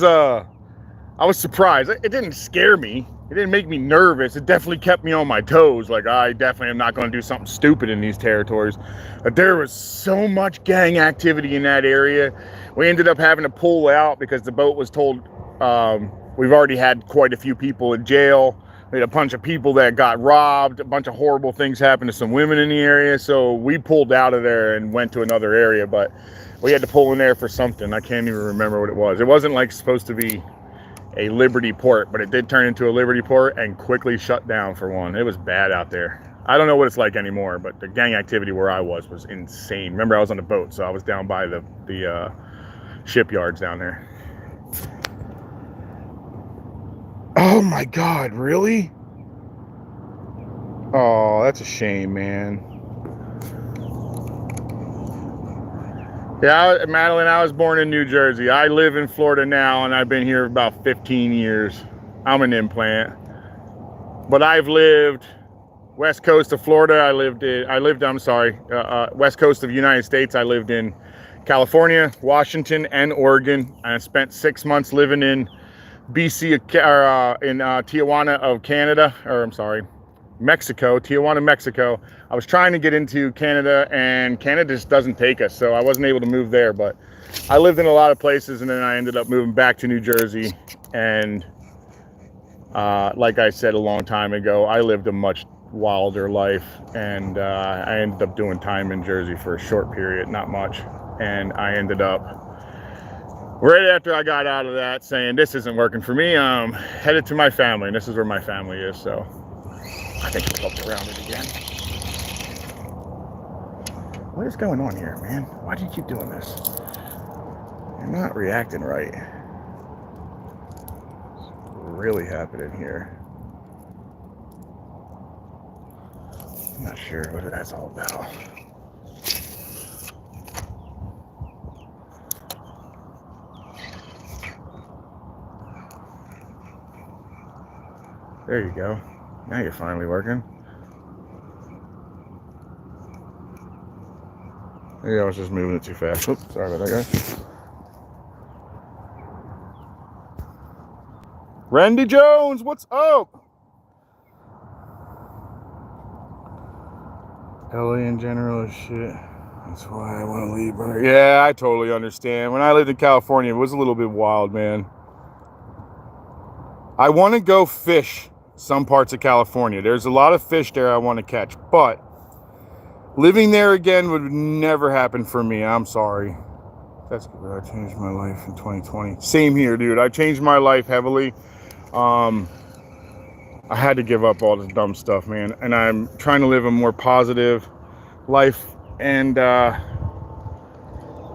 S1: surprised. It didn't scare me. It didn't make me nervous. It definitely kept me on my toes. Like, I definitely am not going to do something stupid in these territories. But there was so much gang activity in that area. We ended up having to pull out because the boat was told we've already had quite a few people in jail. We had a bunch of people that got robbed. A bunch of horrible things happened to some women in the area. So we pulled out of there and went to another area. But we had to pull in there for something. I can't even remember what it was. It wasn't like supposed to be a Liberty port, but it did turn into a Liberty port and quickly shut down for one. It was bad out there. I don't know what it's like anymore, but the gang activity where I was insane. Remember, I was on a boat, so I was down by the shipyards down there. Oh my God, really? Oh, that's a shame, man. Yeah, Madeline, I was born in New Jersey. I live in Florida now, and I've been here about 15 years. I'm an implant. But I've lived west coast of Florida. West coast of the United States. I lived in California, Washington, and Oregon. I spent 6 months living in BC, in Tijuana of Canada, or I'm sorry, Mexico, Tijuana, Mexico. I was trying to get into Canada, and Canada just doesn't take us, so I wasn't able to move there. But I lived in a lot of places, and then I ended up moving back to New Jersey. And like I said a long time ago, I lived a much wilder life, and I ended up doing time in Jersey for a short period, not much. And I ended up, right after I got out of that, saying this isn't working for me. I'm headed to my family, and this is where my family is. So I think I looked around it again. What is going on here, man? Why do you keep doing this? You're not reacting right. What's really happening here? I'm not sure what that's all about. There you go. Now you're finally working. Maybe I was just moving it too fast. Oops, sorry about that, guys. Randy Jones, what's up? LA in general is shit. That's why I want to leave, brother. Yeah, I totally understand. When I lived in California, it was a little bit wild, man. I want to go fish some parts of California. There's a lot of fish there I want to catch, but living there again would never happen for me. I'm sorry. That's good. I changed my life in 2020. Same here, dude. I changed my life heavily. I had to give up all this dumb stuff, man. And I'm trying to live a more positive life. And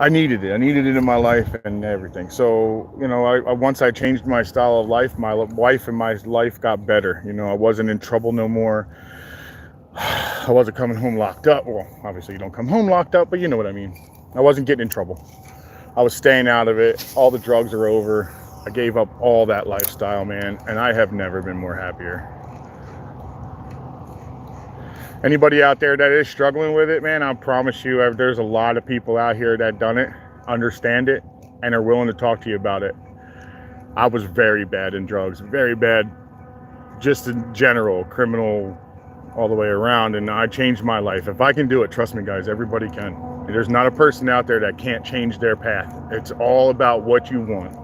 S1: I needed it. I needed it in my life and everything. So, you know, once I changed my style of life, my wife and my life got better. You know, I wasn't in trouble no more. I wasn't coming home locked up. Well, obviously you don't come home locked up, but you know what I mean. I wasn't getting in trouble. I was staying out of it. All the drugs are over. I gave up all that lifestyle, man, and I have never been more happier. Anybody out there that is struggling with it, man, I promise you, there's a lot of people out here that done it, understand it, and are willing to talk to you about it. I was very bad in drugs, very bad just in general, criminal all the way around, and I changed my life. If I can do it, trust me, guys, everybody can. There's not a person out there that can't change their path. It's all about what you want.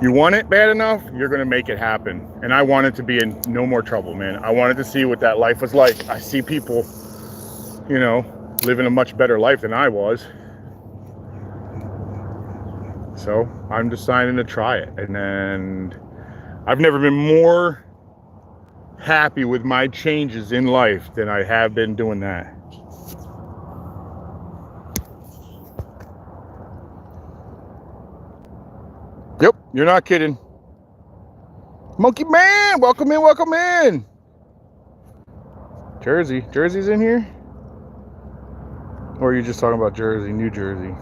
S1: You want it bad enough, you're gonna make it happen. And I wanted to be in no more trouble, man. I wanted to see what that life was like. I see people, you know, living a much better life than I was. So I'm deciding to try it. And then I've never been more happy with my changes in life than I have been doing that. Yep, you're not kidding. Monkey Man, welcome in, welcome in. Jersey's in here? Or are you just talking about Jersey, New Jersey?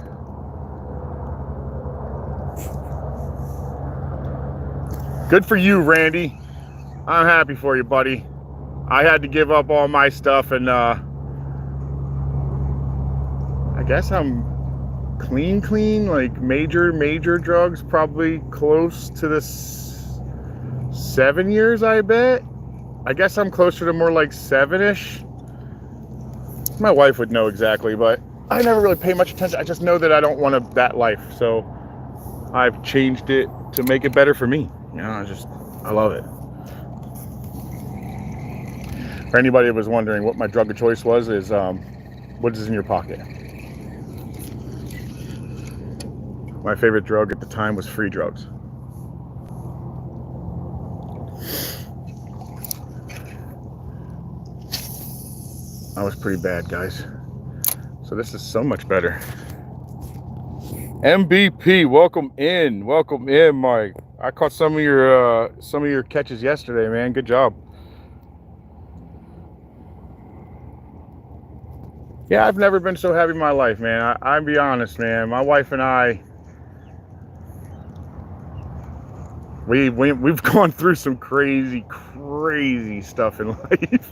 S1: Good for you, Randy. I'm happy for you, buddy. I had to give up all my stuff, and I guess I'm clean, like major drugs, probably close to the 7 years, I bet. I guess I'm closer to more like 7-ish. My wife would know exactly, but I never really pay much attention. I just know that I don't want that life, so I've changed it to make it better for me. You know, I love it. For anybody that was wondering what my drug of choice was, is what is in your pocket. My favorite drug at the time was free drugs. I was pretty bad, guys. So this is so much better. MVP, welcome in, Mike. I caught some of your catches yesterday, man. Good job. Yeah, I've never been so happy in my life, man. I'll be honest, man. My wife and I, we've gone through some crazy stuff in life.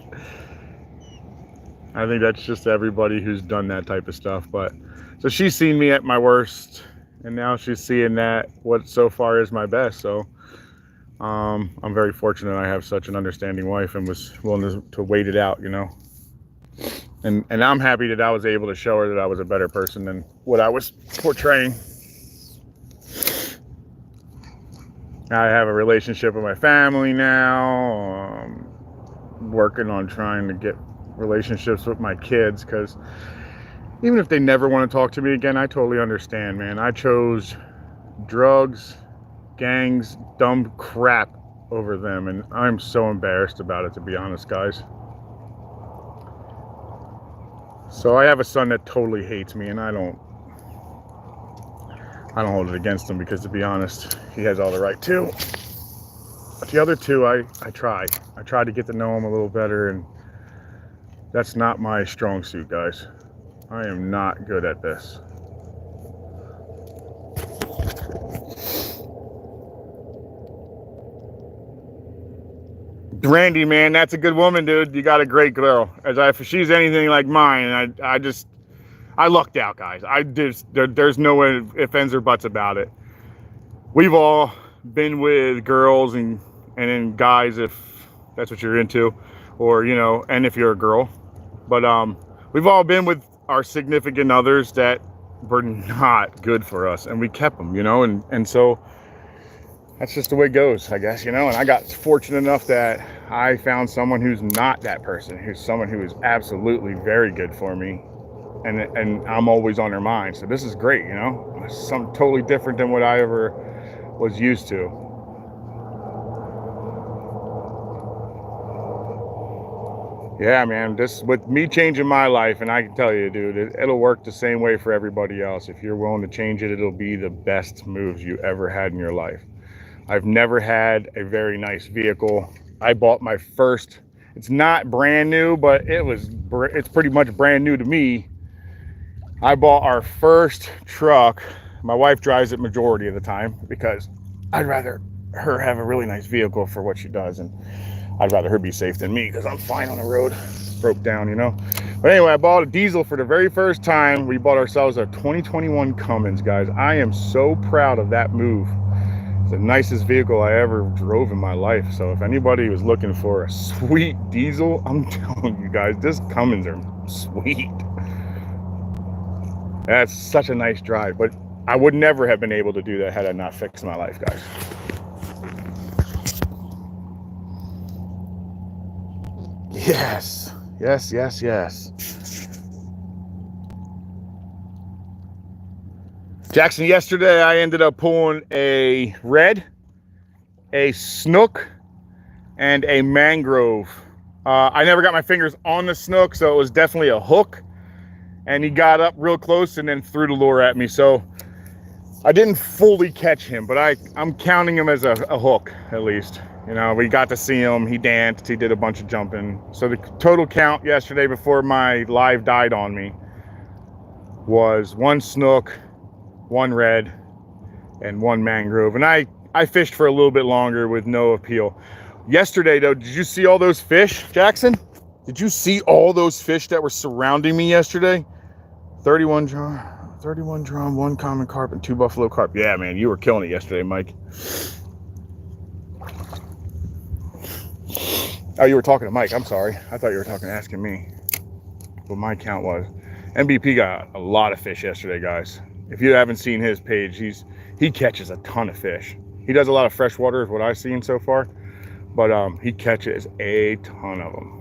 S1: I think that's just everybody who's done that type of stuff. But so she's seen me at my worst, and now she's seeing that what so far is my best. So I'm very fortunate I have such an understanding wife and was willing to wait it out, you know. And I'm happy that I was able to show her that I was a better person than what I was portraying. I have a relationship with my family now. Working on trying to get relationships with my kids, because even if they never want to talk to me again, I totally understand, man. I chose drugs, gangs, dumb crap over them, and I'm so embarrassed about it, to be honest, guys. So I have a son that totally hates me, and I don't hold it against him, because to be honest, he has all the right to. But the other two, I try to get to know him a little better, and that's not my strong suit, guys. I am not good at this. Randy, man, that's a good woman, dude. You got a great girl. If she's anything like mine, I lucked out, guys. There's no ifs, ands, or buts about it. We've all been with girls and then guys, if that's what you're into, or, you know, and if you're a girl. But we've all been with our significant others that were not good for us, and we kept them, you know, and so that's just the way it goes, I guess, you know. And I got fortunate enough that I found someone who's not that person, who's someone who is absolutely very good for me, and I'm always on their mind. So this is great, you know. Something totally different than what I ever was used to. Yeah, man, this with me changing my life, and I can tell you, dude, it'll work the same way for everybody else. If you're willing to change it, it'll be the best moves you ever had in your life. I've never had a very nice vehicle. I bought my first, it's not brand new, but it's pretty much brand new to me. I bought our first truck. My wife drives it majority of the time because I'd rather her have a really nice vehicle for what she does, and I'd rather her be safe than me because I'm fine on the road. Broke down, you know. But anyway, I bought a diesel for the very first time. We bought ourselves a 2021 Cummins, guys. I am so proud of that move. It's the nicest vehicle I ever drove in my life. So if anybody was looking for a sweet diesel, I'm telling you guys, this Cummins are sweet. That's such a nice drive, but I would never have been able to do that had I not fixed my life, guys. Yes, yes, yes, yes. Jackson, yesterday I ended up pulling a red, a snook, and a mangrove. I never got my fingers on the snook, so it was definitely a hook. And he got up real close and then threw the lure at me. So I didn't fully catch him, but I'm counting him as a hook, at least. You know, we got to see him. He danced. He did a bunch of jumping. So the total count yesterday before my live died on me was 1 snook, 1 red, and 1 mangrove. And I fished for a little bit longer with no appeal. Yesterday, though, did you see all those fish, Jackson? Did you see all those fish that were surrounding me yesterday? 31 drum, 1 common carp, and 2 buffalo carp. Yeah, man, you were killing it yesterday, Mike. Oh, you were talking to Mike. I'm sorry. I thought you were asking me. What my count was. MVP got a lot of fish yesterday, guys. If you haven't seen his page, he catches a ton of fish. He does a lot of freshwater, is what I've seen so far. But he catches a ton of them.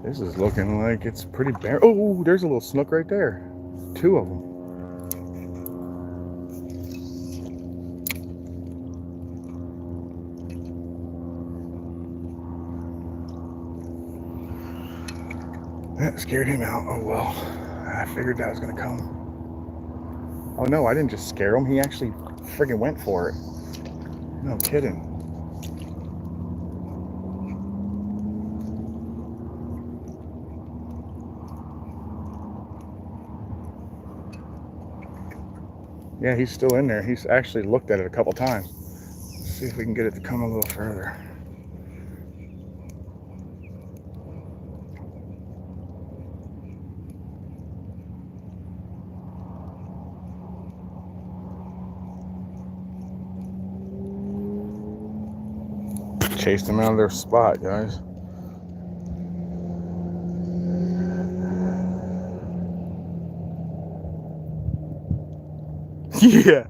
S1: This is looking like it's pretty bare. Oh, there's a little snook right there. 2 of them. That scared him out. Oh well. I figured that was gonna come. Oh no, I didn't just scare him. He actually friggin' went for it. No kidding. Yeah, he's still in there. He's actually looked at it a couple times. Let's see if we can get it to come a little further. Chased them out of their spot, guys.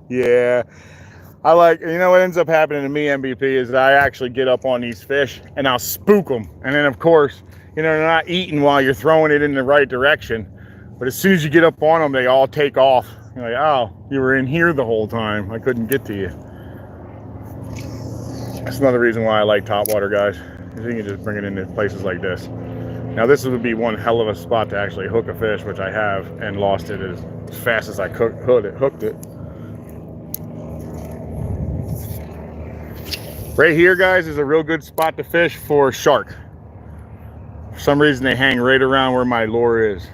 S1: Yeah. I like, you know what ends up happening to me, MVP, is that I actually get up on these fish and I'll spook them. And then, of course, you know, they're not eating while you're throwing it in the right direction. But as soon as you get up on them, they all take off. You're like, oh, you were in here the whole time. I couldn't get to you. That's another reason why I like topwater, guys. You can just bring it into places like this. Now, this would be one hell of a spot to actually hook a fish, which I have, and lost it as fast as I hooked it. Right here, guys, is a real good spot to fish for shark. For some reason, they hang right around where my lure is.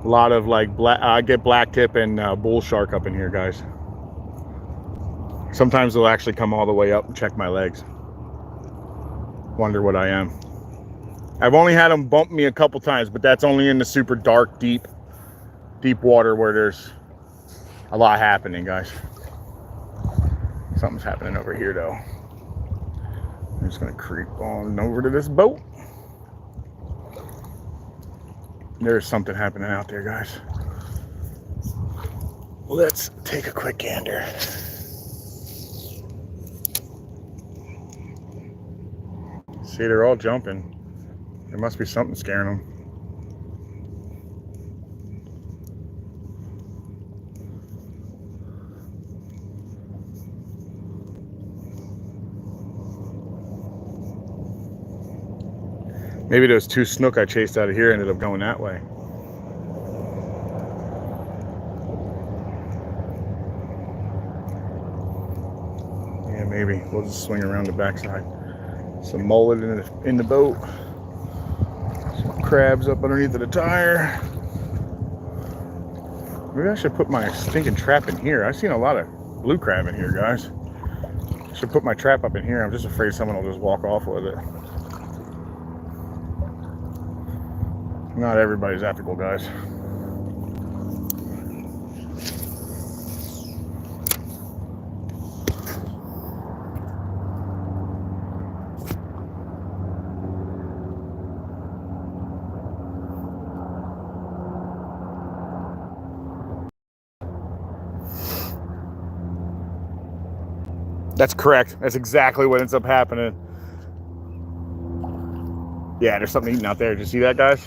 S1: A lot of like I get black tip and bull shark up in here, guys. Sometimes they'll actually come all the way up and check my legs. Wonder what I am. I've only had them bump me a couple times, but that's only in the super dark, deep water where there's a lot happening, guys. Something's happening over here, though. I'm just gonna creep on over to this boat. There's something happening out there, guys. Let's take a quick gander. See, they're all jumping. There must be something scaring them. Maybe those two snook I chased out of here ended up going that way. Yeah, maybe. We'll just swing around the backside. Some mullet in the boat. Some crabs up underneath of the tire. Maybe I should put my stinking trap in here. I've seen a lot of blue crab in here, guys. I should put my trap up in here. I'm just afraid someone will just walk off with it. Not everybody's ethical, guys. That's correct. That's exactly what ends up happening. Yeah, there's something eating out there. Did you see that, guys?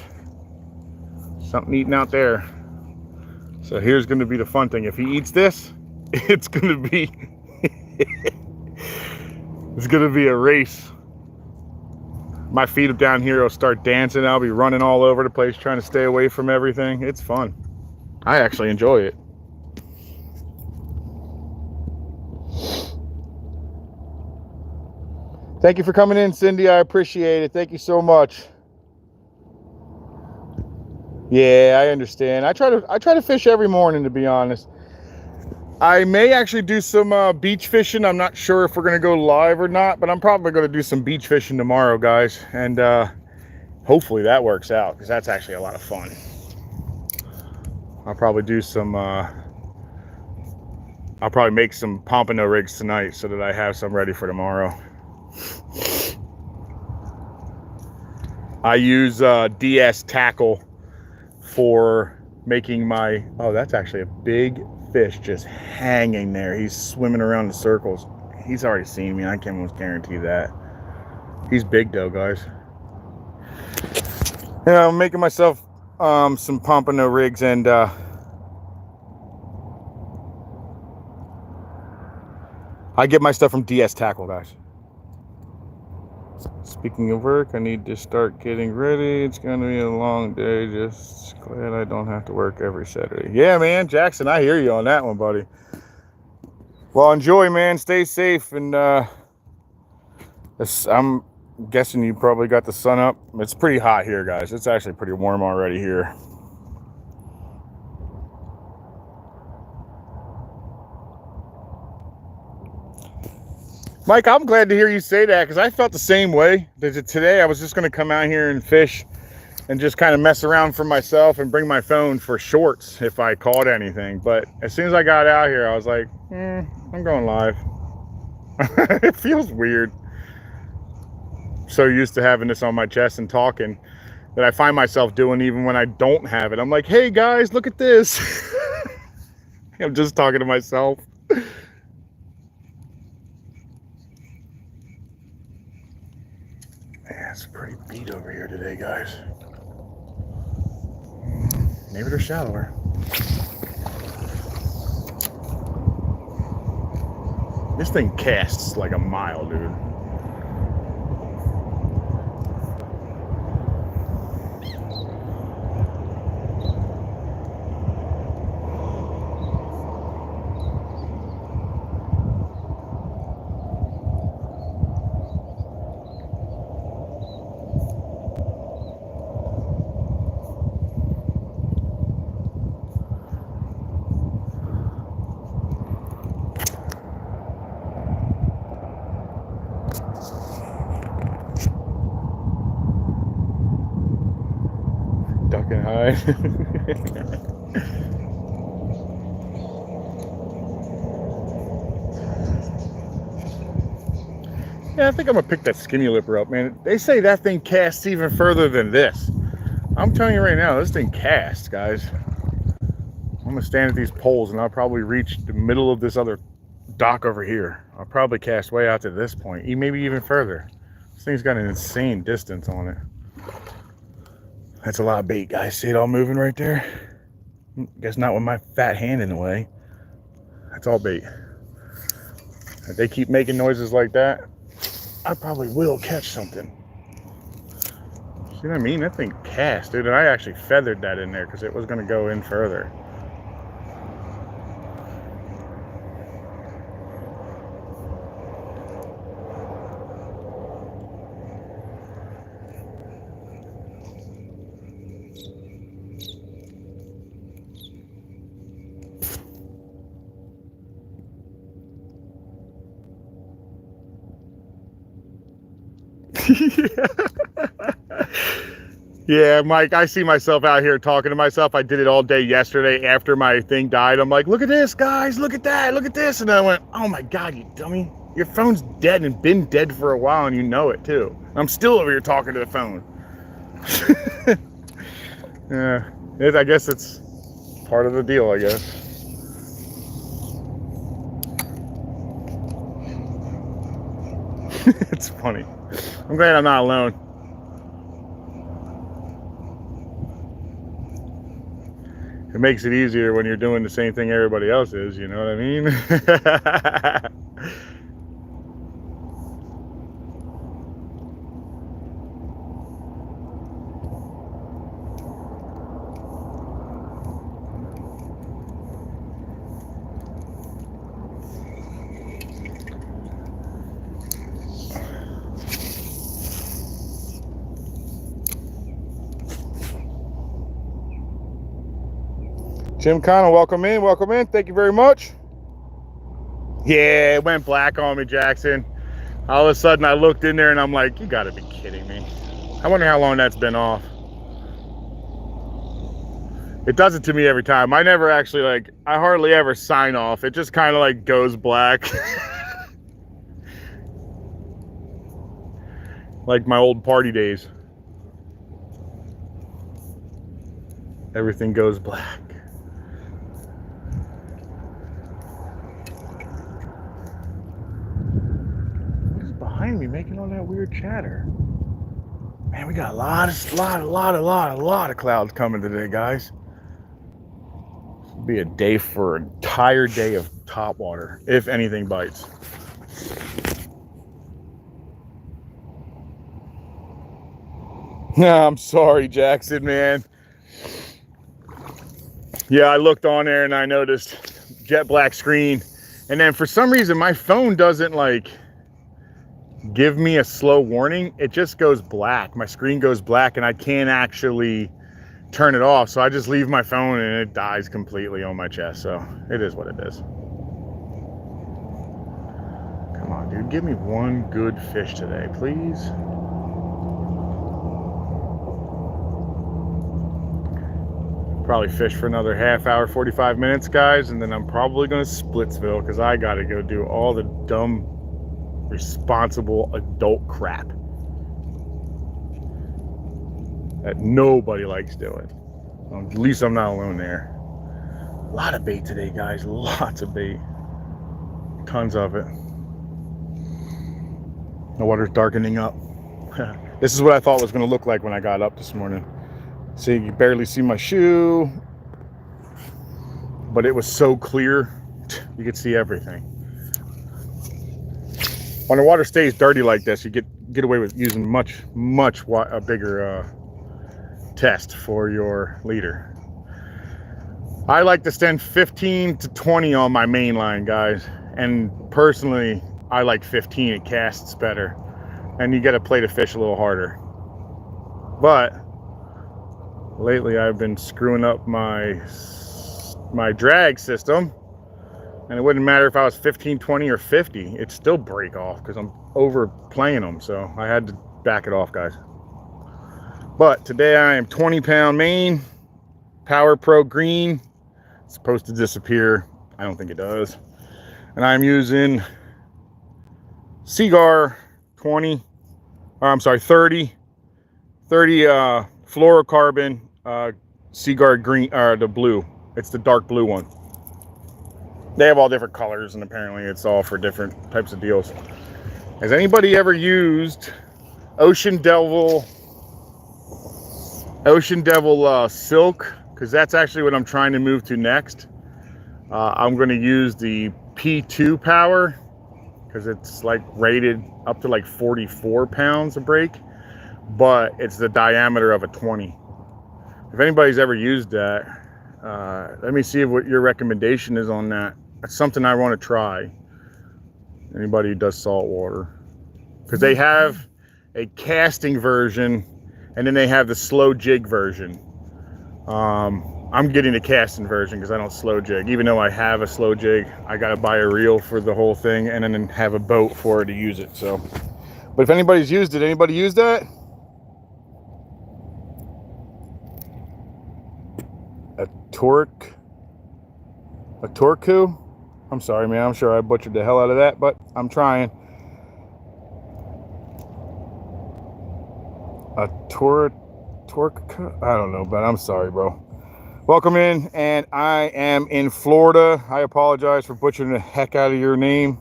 S1: Something eating out there. So here's going to be the fun thing. If he eats this, it's going to be it's going to be a race. My feet up down here will start dancing. I'll be running all over the place trying to stay away from everything. It's fun. I actually enjoy it. Thank you for coming in, Cindy. I appreciate it. Thank you so much. Yeah, I understand. I try to fish every morning, to be honest. I may actually do some beach fishing. I'm not sure if we're going to go live or not, but I'm probably going to do some beach fishing tomorrow, guys. And hopefully that works out, because that's actually a lot of fun. I'll probably do some... I'll probably make some pompano rigs tonight so that I have some ready for tomorrow. I use DS tackle for making my... Oh, that's actually a big fish just hanging there. He's swimming around in circles. He's already seen me. I can almost guarantee that. He's big though, guys. And I'm making myself some pompano rigs, and I get my stuff from DS Tackle, guys. Speaking of work, I need to start getting ready. It's going to be a long day. Just glad I don't have to work every Saturday. Yeah, man. Jackson, I hear you on that one, buddy. Well, enjoy, man. Stay safe. And I'm guessing you probably got the sun up. It's pretty hot here, guys. It's actually pretty warm already here. Mike, I'm glad to hear you say that because I felt the same way. Today I was just going to come out here and fish and just kind of mess around for myself and bring my phone for shorts if I caught anything. But as soon as I got out here, I was like, I'm going live. It feels weird. So used to having this on my chest and talking that I find myself doing even when I don't have it. I'm like, hey guys, look at this. I'm just talking to myself. Yeah, it's a pretty beat over here today, guys. Maybe they're shallower. This thing casts like a mile, dude. Ducking high. Yeah, I think I'm gonna pick that skinny lipper up, man. They say that thing casts even further than this. I'm telling you right now, this thing casts, guys. I'm gonna stand at these poles and I'll probably reach the middle of this other dock over here. I'll probably cast way out to this point, maybe even further. This thing's got an insane distance on it. That's a lot of bait, guys. See it all moving right there? Guess not with my fat hand in the way. That's all bait. If they keep making noises like that, I probably will catch something. See what I mean? That thing cast, dude. And I actually feathered that in there because it was going to go in further. Yeah, Mike, I see myself out here talking to myself. I did it all day yesterday after my thing died. I'm like, look at this, guys, look at that, look at this. And I went, oh my God, you dummy. Your phone's dead and been dead for a while and you know it too. I'm still over here talking to the phone. Yeah, I guess it's part of the deal, I guess. It's funny. I'm glad I'm not alone. It makes it easier when you're doing the same thing everybody else is, you know what I mean? Jim Connell, welcome in, welcome in. Thank you very much. Yeah, it went black on me, Jackson. All of a sudden I looked in there and I'm like, you gotta be kidding me. I wonder how long that's been off. It does it to me every time. I never actually I hardly ever sign off. It just kind of like goes black. Like my old party days. Everything goes black. Who's behind me making all that weird chatter? Man, we got a lot of clouds coming today, guys. It'll be a day for an entire day of top water, if anything bites. No, I'm sorry, Jackson, man. Yeah, I looked on there and I noticed jet black screen. And then for some reason, my phone doesn't like give me a slow warning. It just goes black. My screen goes black and I can't actually turn it off. So I just leave my phone and it dies completely on my chest. So it is what it is. Come on, dude. Give me one good fish today, please. Probably fish for another half hour, 45 minutes, guys, and then I'm probably going to Splitsville because I got to go do all the dumb, responsible adult crap that nobody likes doing. Well, at least I'm not alone there. A lot of bait today, guys. Lots of bait. Tons of it. The water's darkening up. This is what I thought was going to look like when I got up this morning. See, you barely see my shoe, but it was so clear, you could see everything. When the water stays dirty like this, you get away with using much a bigger test for your leader. I like to send 15 to 20 on my main line, guys, and personally, I like 15. It casts better, and you got to play the fish a little harder. But lately, I've been screwing up my drag system, and it wouldn't matter if I was 15, 20, or 50. It'd still break off because I'm overplaying them. So I had to back it off, guys. But today I am 20-pound Maine Power Pro Green. It's supposed to disappear. I don't think it does. And I'm using Seagar 30 fluorocarbon Seaguard green, or the blue. It's the dark blue one. They have all different colors, and apparently it's all for different types of deals. Has anybody ever used Ocean Devil Silk? Because that's actually what I'm trying to move to next. I'm going to use the P2 power because it's like rated up to like 44 pounds a break, but it's the diameter of a 20. If anybody's ever used that, let me see what your recommendation is on that. That's something I want to try. Anybody who does salt water, because they have a casting version and then they have the slow jig version. I'm getting the casting version because I don't slow jig. Even though I have a slow jig, I got to buy a reel for the whole thing and then have a boat for it to use it. So, but if anybody's used it, anybody use that? A Torku? I'm sorry, man. I'm sure I butchered the hell out of that, but I'm trying. A Torku? I don't know, but I'm sorry, bro. Welcome in, and I am in Florida. I apologize for butchering the heck out of your name.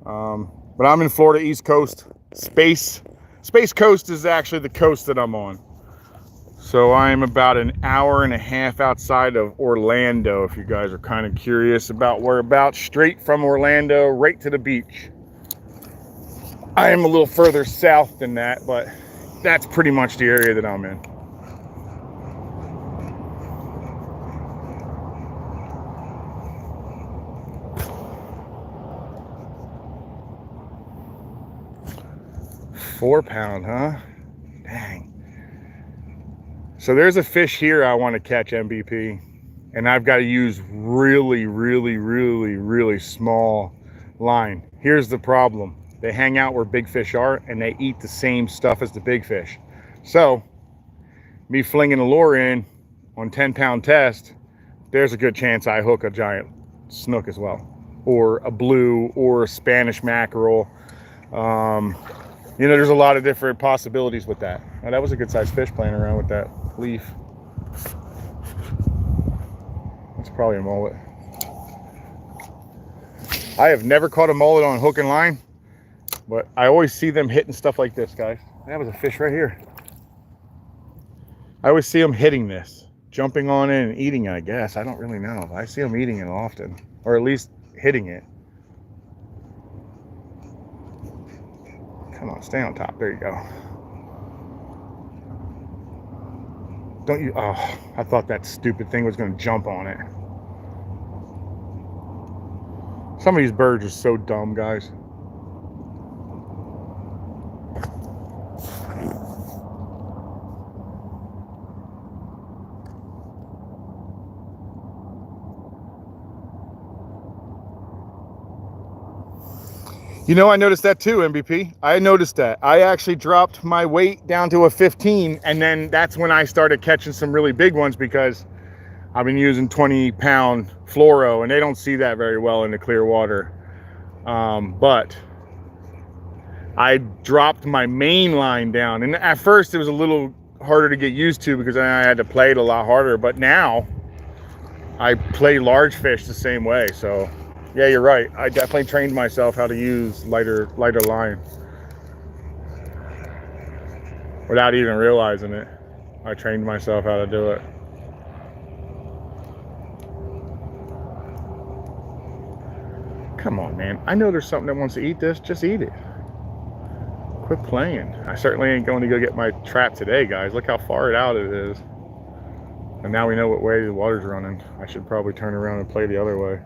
S1: But I'm in Florida, East Coast. Space Coast is actually the coast that I'm on. So I'm about an hour and a half outside of Orlando, if you guys are kind of curious about whereabouts. Straight from Orlando, right to the beach. I am a little further south than that, but that's pretty much the area that I'm in. £4, huh? Dang. So there's a fish here I want to catch, MVP, and I've got to use really small line. Here's the problem. They hang out where big fish are and they eat the same stuff as the big fish. So me flinging a lure in on 10-pound test, there's a good chance I hook a giant snook as well, or a blue, or a Spanish mackerel. You know, there's a lot of different possibilities with that. Now, that was a good sized fish playing around with that leaf. It's probably a mullet. I have never caught a mullet on hook and line, but I always see them hitting stuff like this, guys. That was a fish right here. I always see them hitting this, jumping on it and eating it, I guess. I don't really know. I see them eating it often, or at least hitting it. Come on, stay on top. There you go. Don't you? Oh, I thought that stupid thing was going to jump on it. Some of these birds are so dumb, guys. You know, I noticed that too, MVP. I noticed that. I actually dropped my weight down to a 15, and then that's when I started catching some really big ones because I've been using 20-pound fluoro, and they don't see that very well in the clear water. But I dropped my main line down, and at first it was a little harder to get used to because I had to play it a lot harder, but now I play large fish the same way. So yeah, you're right. I definitely trained myself how to use lighter line without even realizing it. I trained myself how to do it. Come on, man. I know there's something that wants to eat this. Just eat it. Quit playing. I certainly ain't going to go get my trap today, guys. Look how far out it is. And now we know what way the water's running. I should probably turn around and play the other way.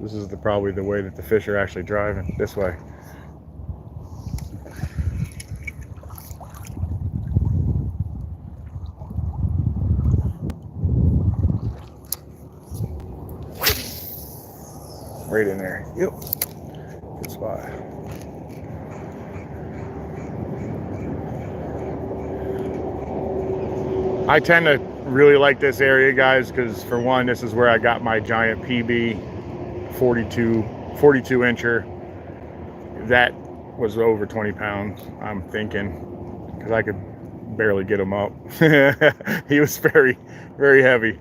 S1: This is probably the way that the fish are actually driving, this way. Right in there. Yep. Good spot. I tend to really like this area, guys, because for one, this is where I got my giant PB 42 incher. That was over 20 pounds, I'm thinking, because I could barely get him up. He was very, very heavy.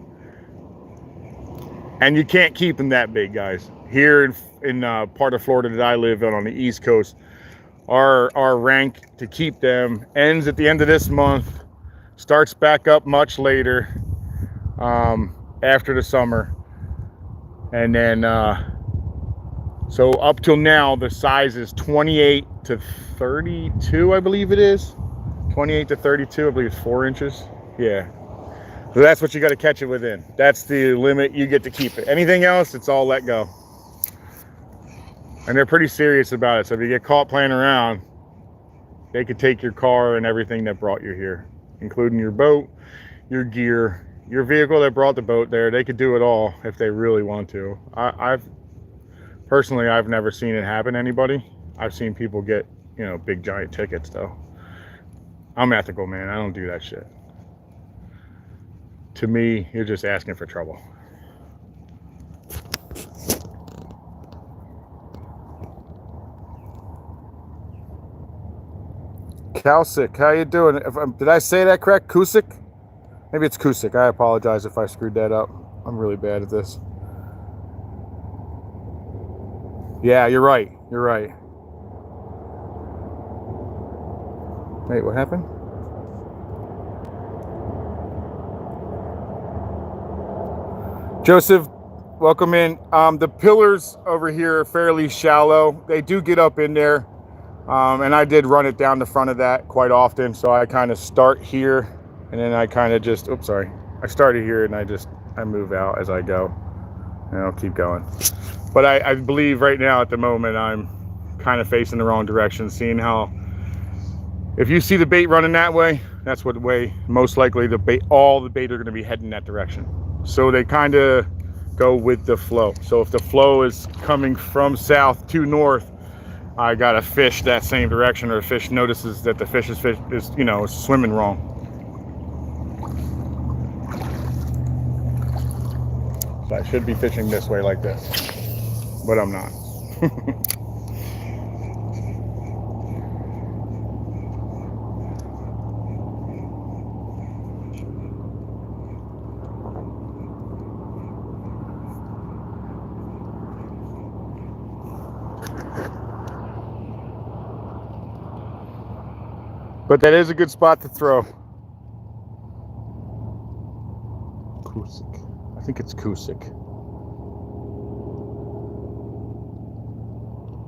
S1: And you can't keep them that big, guys. Here in part of Florida that I live on the East Coast, our rank to keep them ends at the end of this month, starts back up much later, after the summer. And then, so up till now, the size is 28 to 32, I believe it is. 28 to 32, I believe it's 4 inches. Yeah. So that's what you got to catch it within. That's the limit. You get to keep it. Anything else, it's all let go. And they're pretty serious about it. So if you get caught playing around, they could take your car and everything that brought you here, including your boat, your gear, your vehicle that brought the boat there. They could do it all if they really want to. I've personally never seen it happen to anybody. I've seen people get, you know, big giant tickets though. I'm ethical, man. I don't do that shit. To me, you're just asking for trouble. Kalsick, how you doing? Did I say that correct? Kusik? Maybe it's Kusik. I apologize if I screwed that up. I'm really bad at this. Yeah, you're right. You're right. Wait, what happened? Joseph, welcome in. The pillars over here are fairly shallow. They do get up in there. And I did run it down the front of that quite often. So I kind of start here and then I kind of just, oops, sorry. I started here and I move out as I go and I'll keep going. But I believe right now at the moment, I'm kind of facing the wrong direction, seeing how, if you see the bait running that way, that's what way, most likely all the bait are going to be heading that direction. So they kind of go with the flow. So if the flow is coming from south to north, I got to fish that same direction, or the fish notices that the fish is you know, swimming wrong. So I should be fishing this way like this, but I'm not. But that is a good spot to throw. Kusik. I think it's Kusik.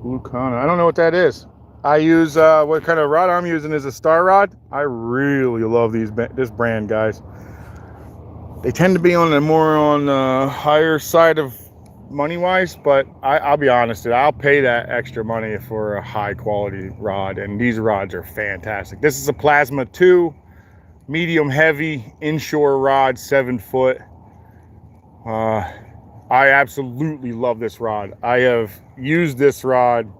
S1: Lucana. I don't know what that is. I use, what kind of rod I'm using is a star rod. I really love this brand, guys. They tend to be on the more on the higher side of money wise, but I'll be honest, I'll pay that extra money for a high quality rod, and these rods are fantastic. This is a Plasma 2 medium heavy inshore rod, 7 foot. I absolutely love this rod. I have used this rod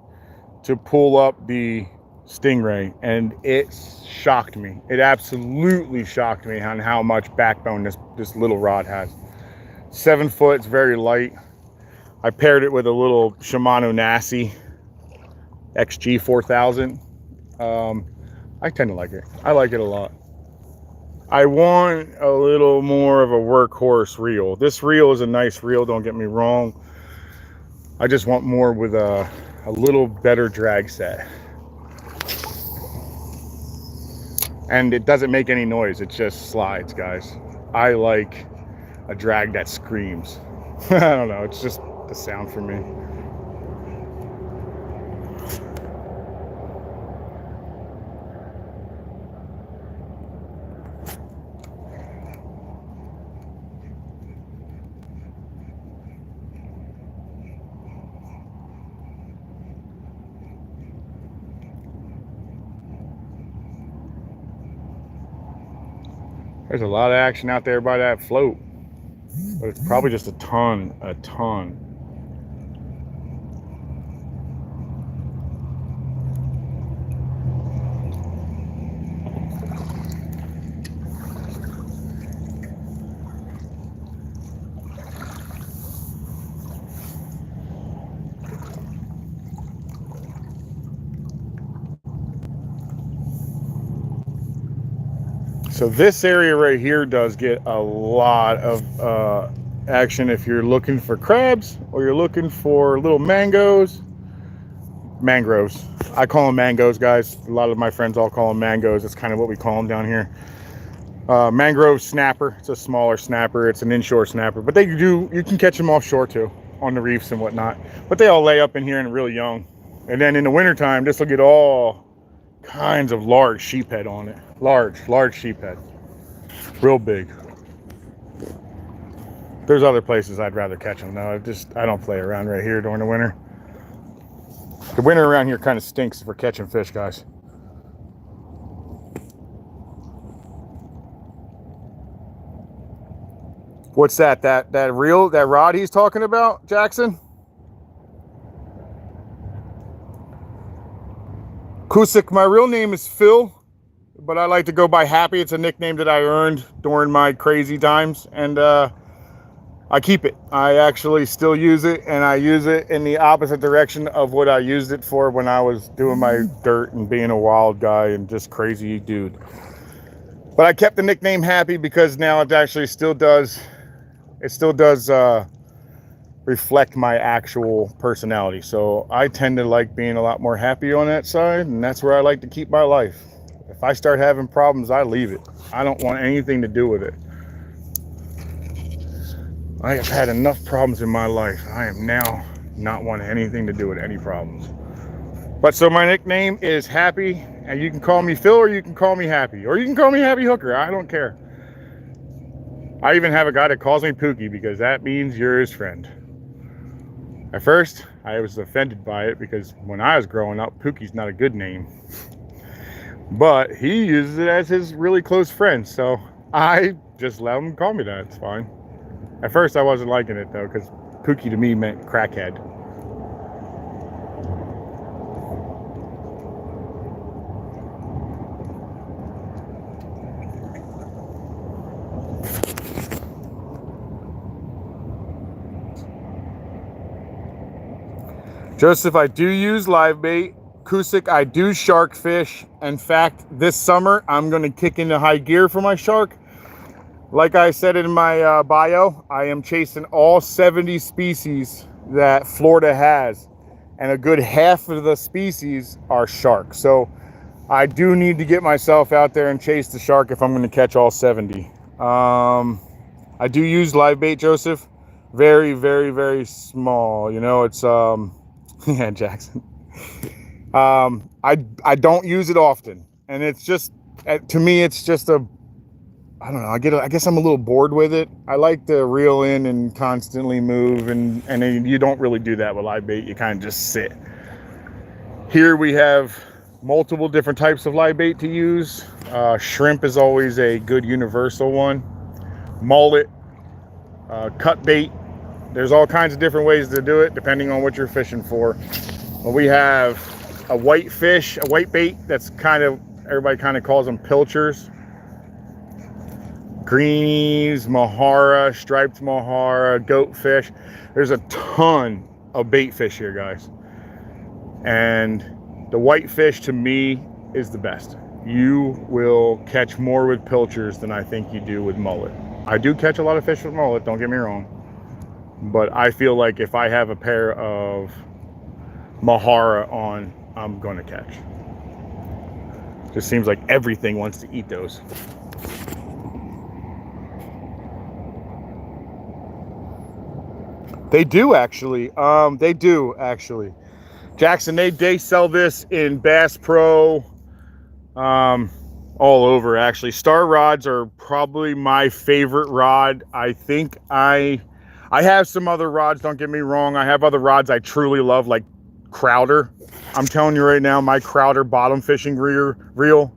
S1: to pull up the Stingray, and it shocked me. It absolutely shocked me on how much backbone this little rod has. 7 foot, it's very light. I paired it with a little Shimano Nasi XG 4000. I tend to like it. I like it a lot. I want a little more of a workhorse reel. This reel is a nice reel, don't get me wrong. I just want more with a little better drag set. And it doesn't make any noise, it just slides, guys. I like a drag that screams. I don't know, it's just the sound for me. There's a lot of action out there by that float, but it's probably just a ton. So this area right here does get a lot of action if you're looking for crabs or you're looking for little mangroves. I call them mangoes, guys. A lot of my friends all call them mangoes. That's kind of what we call them down here. Mangrove snapper. It's a smaller snapper. It's an inshore snapper, but you can catch them offshore too, on the reefs and whatnot. But they all lay up in here and really young. And then in the wintertime, this will get all kinds of large sheephead on it. Large sheephead. Real big. There's other places I'd rather catch them though. I don't play around right here during the winter. The winter around here kind of stinks for catching fish, guys. What's that? That rod he's talking about, Jackson? Kusik, my real name is Phil, but I like to go by Happy. It's a nickname that I earned during my crazy times, and I keep it. I actually still use it, and I use it in the opposite direction of what I used it for when I was doing my dirt and being a wild guy and just crazy dude. But I kept the nickname Happy because now it actually still does reflect my actual personality. So I tend to like being a lot more happy on that side, and that's where I like to keep my life. If I start having problems, I leave it. I don't want anything to do with it. I have had enough problems in my life. I am now not wanting anything to do with any problems. But so my nickname is Happy, and you can call me Phil, or you can call me Happy, or you can call me Happy Hookr. I don't care. I even have a guy that calls me Pookie because that means you're his friend. At first, I was offended by it because when I was growing up, Pookie's not a good name. But he uses it as his really close friend, so I just let him call me that. It's fine. At first, I wasn't liking it, though, because Pookie to me meant crackhead. Joseph, I do use live bait. Kusik, I do shark fish. In fact, this summer, I'm going to kick into high gear for my shark. Like I said in my bio, I am chasing all 70 species that Florida has. And a good half of the species are sharks. So I do need to get myself out there and chase the shark if I'm going to catch all 70. I do use live bait, Joseph. Very, very, very small. You know, it's... yeah, Jackson. I don't use it often, and it's just, to me, it's just a I don't know. I guess I'm a little bored with it. I like to reel in and constantly move, and then you don't really do that with live bait. You kind of just sit. Here we have multiple different types of live bait to use. Shrimp is always a good universal one. Mullet, cut bait. There's all kinds of different ways to do it depending on what you're fishing for. But we have a white fish, a white bait that's everybody kind of calls them pilchers. Greenies, mahara, striped mahara, goatfish. There's a ton of bait fish here, guys. And the white fish to me is the best. You will catch more with pilchers than I think you do with mullet. I do catch a lot of fish with mullet, don't get me wrong. But I feel like if I have a pair of mahara on, I'm going to catch. Just seems like everything wants to eat those. They do actually. Jackson, they sell this in Bass Pro, all over actually. Star rods are probably my favorite rod. I think I have some other rods, don't get me wrong. I have other rods I truly love, like Crowder. I'm telling you right now, my Crowder bottom fishing reel,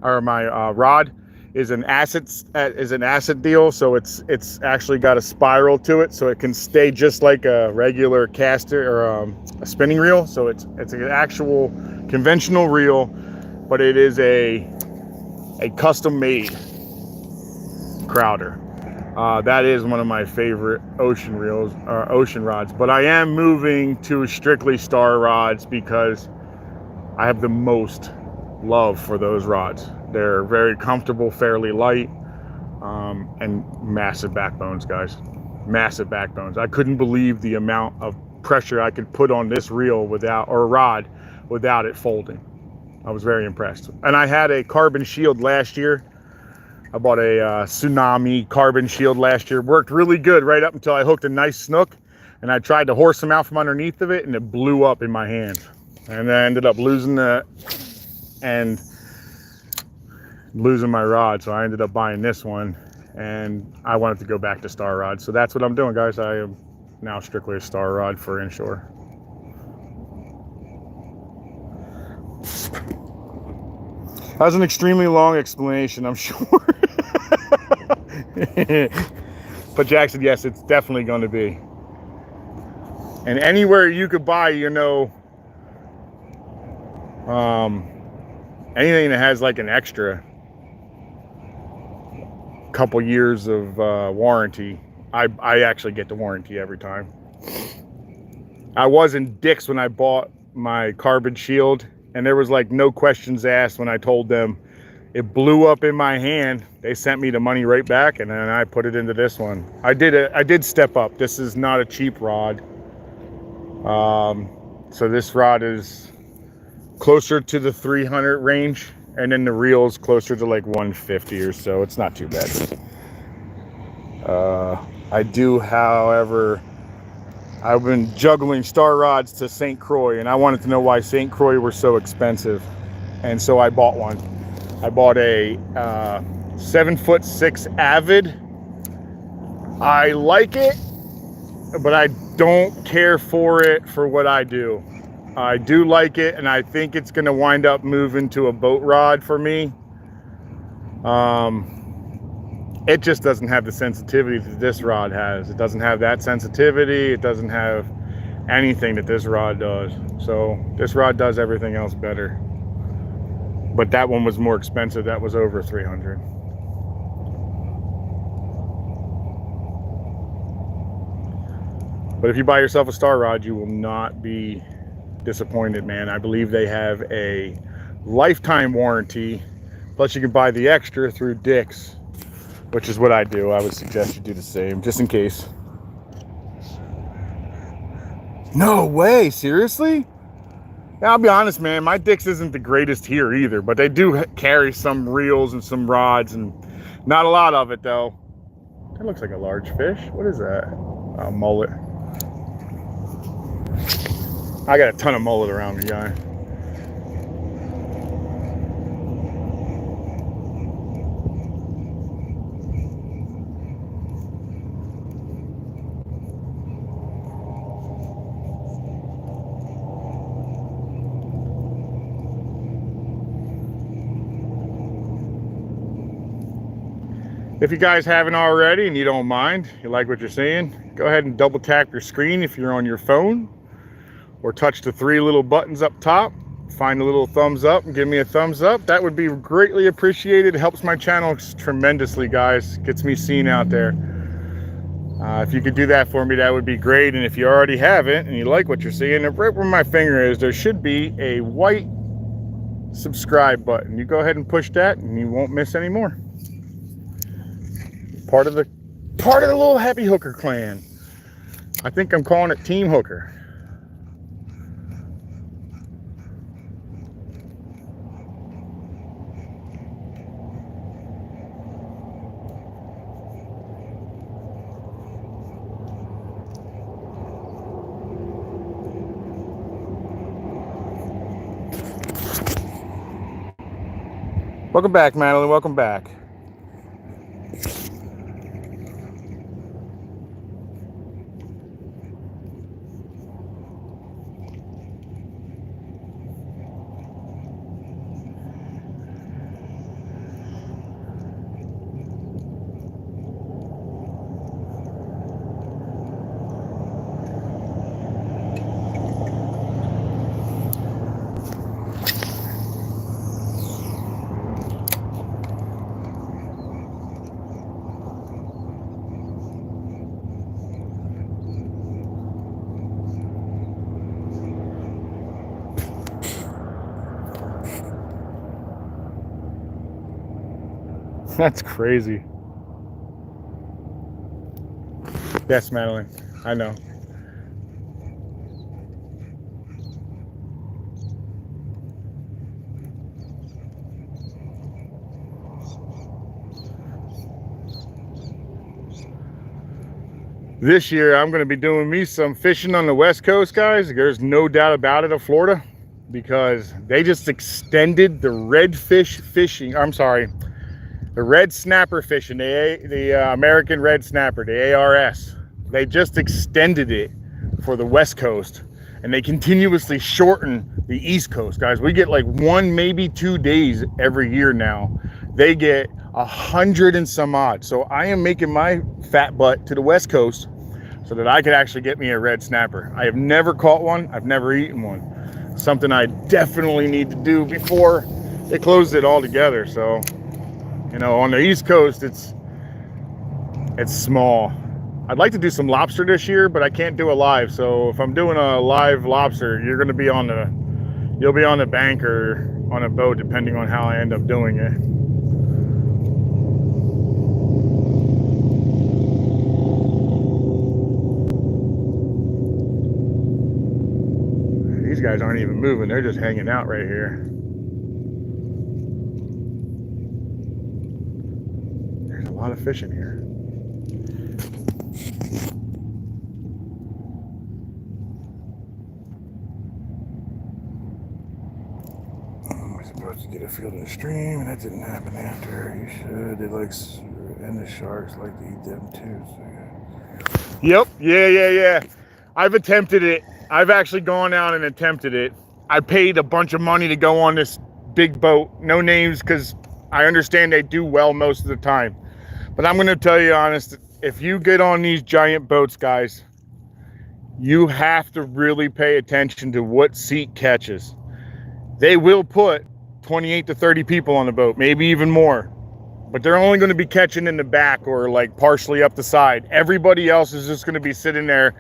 S1: or my rod, is an acid deal. So it's actually got a spiral to it, so it can stay just like a regular caster or a spinning reel. So it's an actual conventional reel, but it is a custom made Crowder. That is one of my favorite ocean rods, but I am moving to strictly Star rods because I have the most love for those rods. They're very comfortable, fairly light, and massive backbones, guys. Massive backbones. I couldn't believe the amount of pressure I could put on this reel rod without it folding. I was very impressed. And I had a carbon shield last year. I bought a Tsunami carbon shield last year. Worked really good right up until I hooked a nice snook, and I tried to horse him out from underneath of it, and it blew up in my hand. And then I ended up losing that and losing my rod. So I ended up buying this one, and I wanted to go back to Star rod. So that's what I'm doing, guys. I am now strictly a Star rod for inshore. That was an extremely long explanation, I'm sure. But Jackson, yes, it's definitely going to be. And anywhere you could buy, anything that has like an extra couple years of warranty, I actually get the warranty every time. I was in Dick's when I bought my carbon shield, and there was like no questions asked when I told them it blew up in my hand. They sent me the money right back, and then I put it into this one. I did step up. This is not a cheap rod. So this rod is closer to the 300 range, and then the reel's closer to like 150 or so. It's not too bad. I do, however, I've been juggling Star rods to St. Croix, and I wanted to know why St. Croix were so expensive, and so I bought one. I bought a 7'6" Avid. I like it, but I don't care for it for what I do. I do like it, and I think it's going to wind up moving to a boat rod for me. It just doesn't have the sensitivity that this rod has. It doesn't have that sensitivity. It doesn't have anything that this rod does. So this rod does everything else better. But that one was more expensive. That was over 300. But if you buy yourself a Star rod, you will not be disappointed, man. I believe they have a lifetime warranty. Plus you can buy the extra through Dick's, which is what I do. I would suggest you do the same, just in case. No way, seriously? Now, I'll be honest, man, my Dick's isn't the greatest here either, but they do carry some reels and some rods, and not a lot of it, though. That looks like a large fish. What is that? A mullet. I got a ton of mullet around me, guy. If you guys haven't already and you don't mind, you like what you're seeing, go ahead and double tap your screen if you're on your phone, or touch the 3 little buttons up top. Find the little thumbs up and give me a thumbs up. That would be greatly appreciated. It helps my channel tremendously, guys. Gets me seen out there. If you could do that for me, that would be great. And if you already haven't and you like what you're seeing, right where my finger is, there should be a white subscribe button. You go ahead and push that and you won't miss any more. Part of the little Happy Hookr clan. I think I'm calling it Team Hookr. Welcome back, Madeline. Welcome back. That's crazy. Yes, Madeline, I know. This year, I'm going to be doing me some fishing on the West Coast, guys. There's no doubt about it, of Florida, because they just extended the redfish fishing. I'm sorry. The red snapper fishing, the American red snapper, the ARS, they just extended it for the West Coast, and they continuously shorten the East Coast, guys. We get like 1, maybe 2 days every year now. They get 100 and some odd. So I am making my fat butt to the West Coast so that I could actually get me a red snapper. I have never caught one. I've never eaten one. Something I definitely need to do before they close it all together. So, you know, on the East Coast, it's small. I'd like to do some lobster this year, but I can't do a live. So if I'm doing a live lobster, you'll be on the bank or on a boat, depending on how I end up doing it. These guys aren't even moving. They're just hanging out right here. There's a lot of fish in here. I'm supposed to get a field in the stream, and that didn't happen after. You should. They like, and the sharks like to eat them too. So yeah. Yep. Yeah. I've attempted it. I've actually gone out and attempted it. I paid a bunch of money to go on this big boat. No names, because I understand they do well most of the time. But I'm going to tell you honest, if you get on these giant boats, guys, you have to really pay attention to what seat catches. They will put 28 to 30 people on the boat, maybe even more. But they're only going to be catching in the back or like partially up the side. Everybody else is just going to be sitting there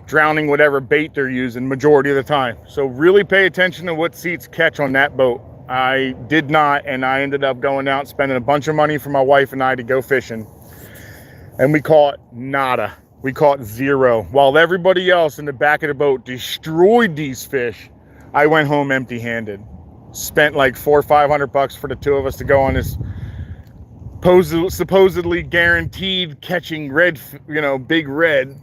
S1: drowning whatever bait they're using majority of the time. So really pay attention to what seats catch on that boat. I did not, and I ended up going out spending a bunch of money for my wife and I to go fishing, and we caught nada. We caught zero. While everybody else in the back of the boat destroyed these fish, I went home empty-handed. Spent like $400 or $500 for the two of us to go on this supposedly guaranteed catching red, big red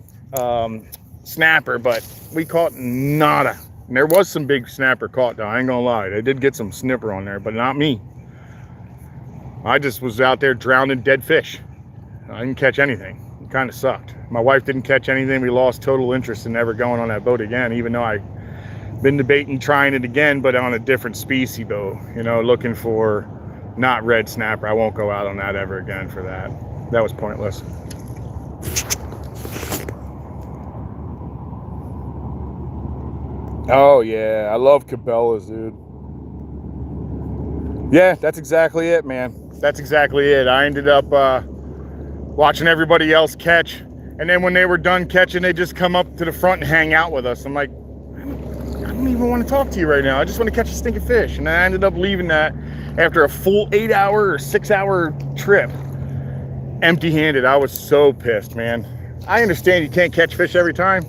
S1: snapper, but we caught nada. And there was some big snapper caught though, I ain't gonna lie. They did get some snipper on there, but not me. I just was out there drowning dead fish. I didn't catch anything. It kind of sucked. My wife didn't catch anything. We lost total interest in ever going on that boat again, even though I've been debating trying it again, but on a different species boat, looking for not red snapper. I won't go out on that ever again for that. That was pointless. Oh yeah, I love Cabela's, dude. Yeah, that's exactly it, man. That's exactly it. I ended up watching everybody else catch, and then when they were done catching, they just come up to the front and hang out with us. I'm like, I don't even want to talk to you right now. I just want to catch a stinking fish. And I ended up leaving that after a full 8-hour or 6-hour trip empty-handed. I was so pissed, man. I understand you can't catch fish every time,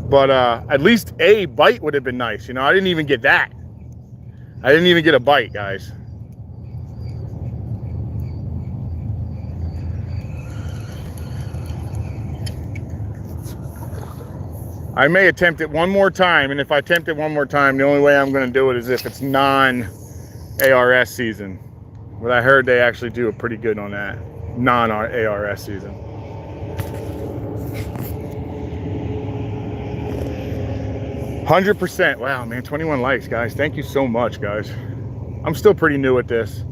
S1: but at least a bite would have been nice. You know, I didn't even get that. I didn't even get a bite, guys. I may attempt it one more time, and if I attempt it one more time, the only way I'm going to do it is if it's non-ARS season. But I heard they actually do a pretty good on that non-ARS season. %. Wow, man, 21 likes, guys. Thank you so much, guys. I'm still pretty new at this.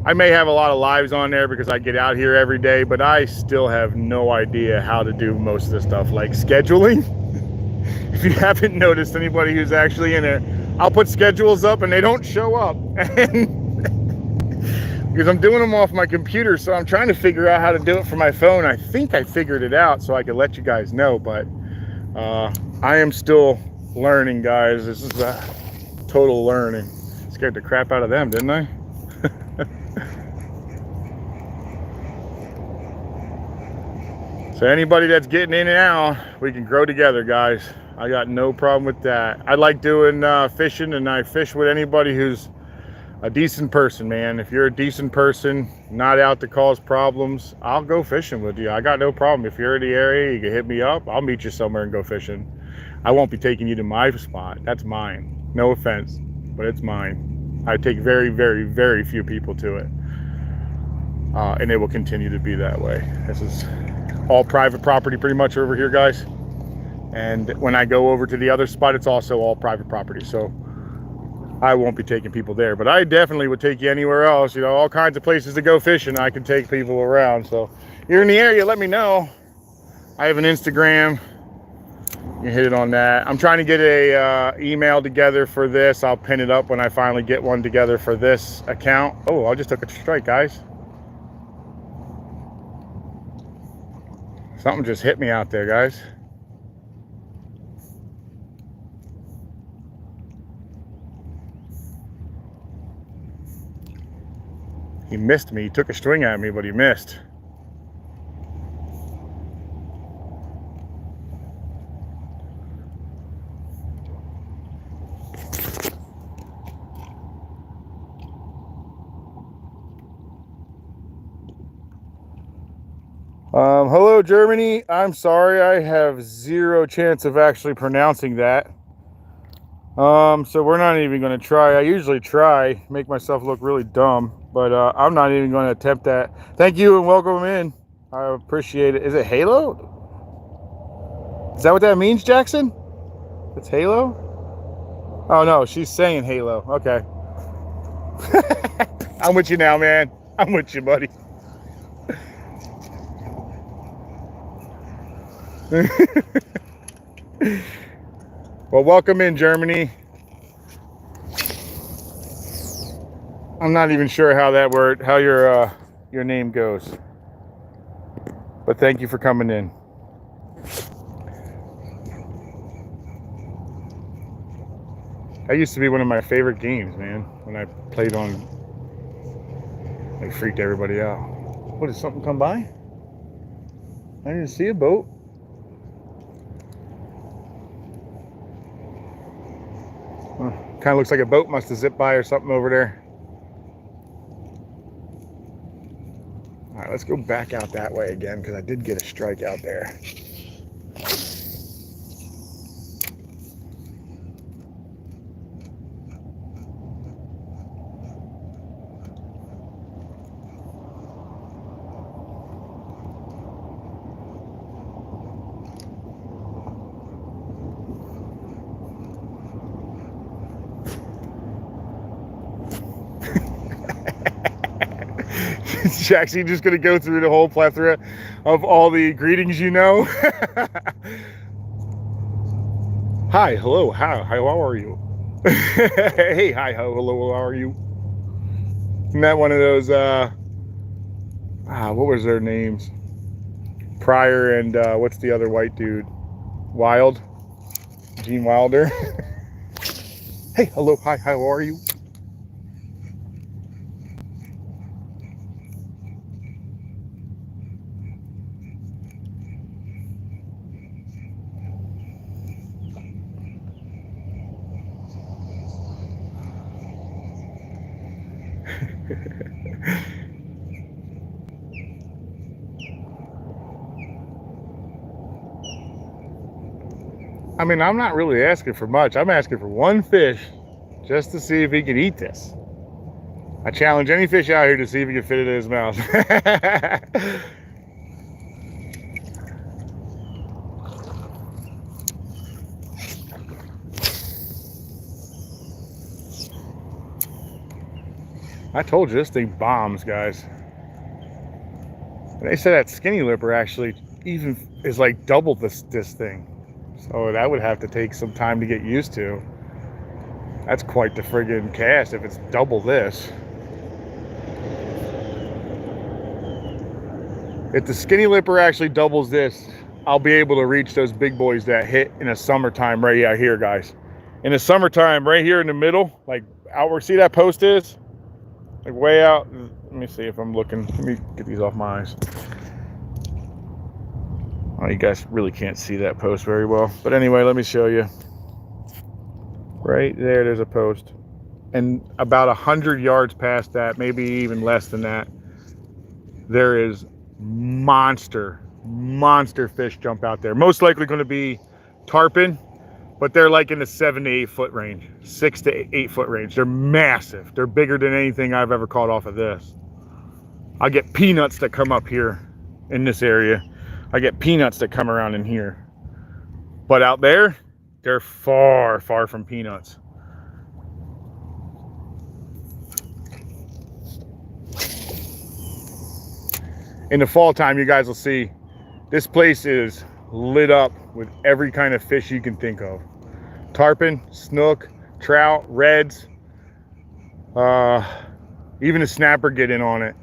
S1: I may have a lot of lives on there because I get out here every day, but I still have no idea how to do most of this stuff, like scheduling. If you haven't noticed, anybody who's actually in there, I'll put schedules up and they don't show up. And because I'm doing them off my computer, so I'm trying to figure out how to do it for my phone. I think I figured it out so I could let you guys know, but I am still learning, guys. This is a total learning. Scared the crap out of them, didn't I? So anybody that's getting in and out, we can grow together, guys. I got no problem with that. I like doing fishing, and I fish with anybody who's a decent person, man. If you're a decent person, not out to cause problems, I'll go fishing with you. I got no problem. If you're in the area, you can hit me up. I'll meet you somewhere and go fishing. I won't be taking you to my spot. That's mine. No offense, but it's mine. I take very, very, very few people to it. And it will continue to be that way. This is all private property pretty much over here, guys. And when I go over to the other spot, it's also all private property. So I won't be taking people there, but I definitely would take you anywhere else. You know, all kinds of places to go fishing. I can take people around. So you're in the area, let me know. I have an Instagram. You hit it on that. I'm trying to get a email together for this. I'll pin it up when I finally get one together for this account. Oh, I just took a strike, guys. Something just hit me out there, guys. He missed me. He took a string at me, but he missed. Hello, Germany. I'm sorry, I have zero chance of actually pronouncing that. So we're not even going to try. I usually try, make myself look really dumb, but I'm not even going to attempt that. Thank you and welcome in. I appreciate it. Is it Halo? Is that what that means, Jackson? It's Halo? Oh no, she's saying Halo. Okay. I'm with you now, man. I'm with you, buddy. Well, welcome in, Germany. I'm not even sure how your name goes, but thank you for coming in. That used to be one of my favorite games, man. When I played on, I freaked everybody out. What, did something come by? I didn't see a boat. Kind of looks like a boat must have zipped by or something over there. All right, let's go back out that way again because I did get a strike out there. Jackson, just gonna go through the whole plethora of all the greetings, you know. Hi, hello, how are you? Hey, hi, hello, how are you? Isn't that one of those, what was their names? Pryor and, what's the other white dude? Wild? Gene Wilder? Hey, hello, hi, how are you? I mean, I'm not really asking for much. I'm asking for one fish just to see if he can eat this. I challenge any fish out here to see if he can fit it in his mouth. I told you this thing bombs, guys. They said that skinny lipper actually even is like double this thing. So that would have to take some time to get used to. That's quite the friggin' cast if it's double this. If the skinny lipper actually doubles this, I'll be able to reach those big boys that hit in the summertime right out here, guys. In the summertime, right here in the middle, like out where, see that post is? Like way out. Let me see if I'm looking. Let me get these off my eyes. Oh, you guys really can't see that post very well. But anyway, let me show you. Right there, there's a post. And about 100 yards past that, maybe even less than that, there is monster fish jump out there. Most likely going to be tarpon, but they're like in the 7 to 8 foot range, 6 to 8 foot range. They're massive. They're bigger than anything I've ever caught off of this. I get peanuts that come up here in this area. I get peanuts that come around in here. But out there, they're far from peanuts. In the fall time, you guys will see this place is lit up with every kind of fish you can think of. Tarpon, snook, trout, reds, even a snapper get in on it.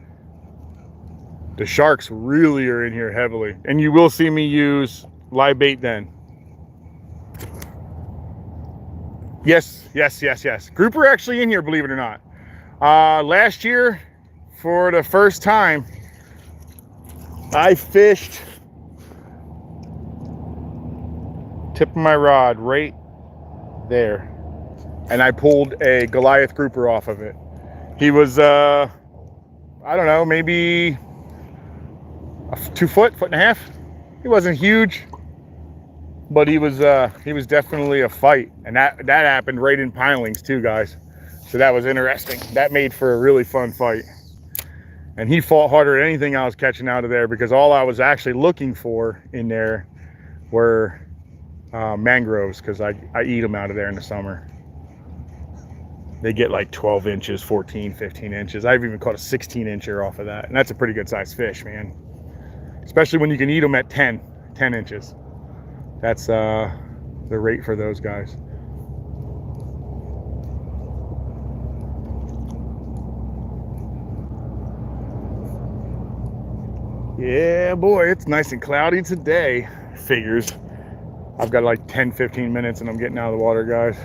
S1: The sharks really are in here heavily, and you will see me use live bait then. Yes. Grouper actually in here, believe it or not. Last year, for the first time, I fished tip of my rod right there, and I pulled a Goliath grouper off of it. He was, I don't know, maybe 2 foot and a half. He wasn't huge, but he was definitely a fight, and that happened right in pilings too, guys. So that was interesting. That made for a really fun fight. And he fought harder than anything I was catching out of there, because all I was actually looking for in there were mangroves, because I eat them out of there in the summer. They get like 12 inches, 14, 15 inches. I've even caught a 16 incher off of that. And that's a pretty good sized fish, man. Especially when you can eat them at 10 inches. That's the rate for those guys. Yeah, boy, it's nice and cloudy today. Figures. I've got like 10-15 minutes and I'm getting out of the water, guys.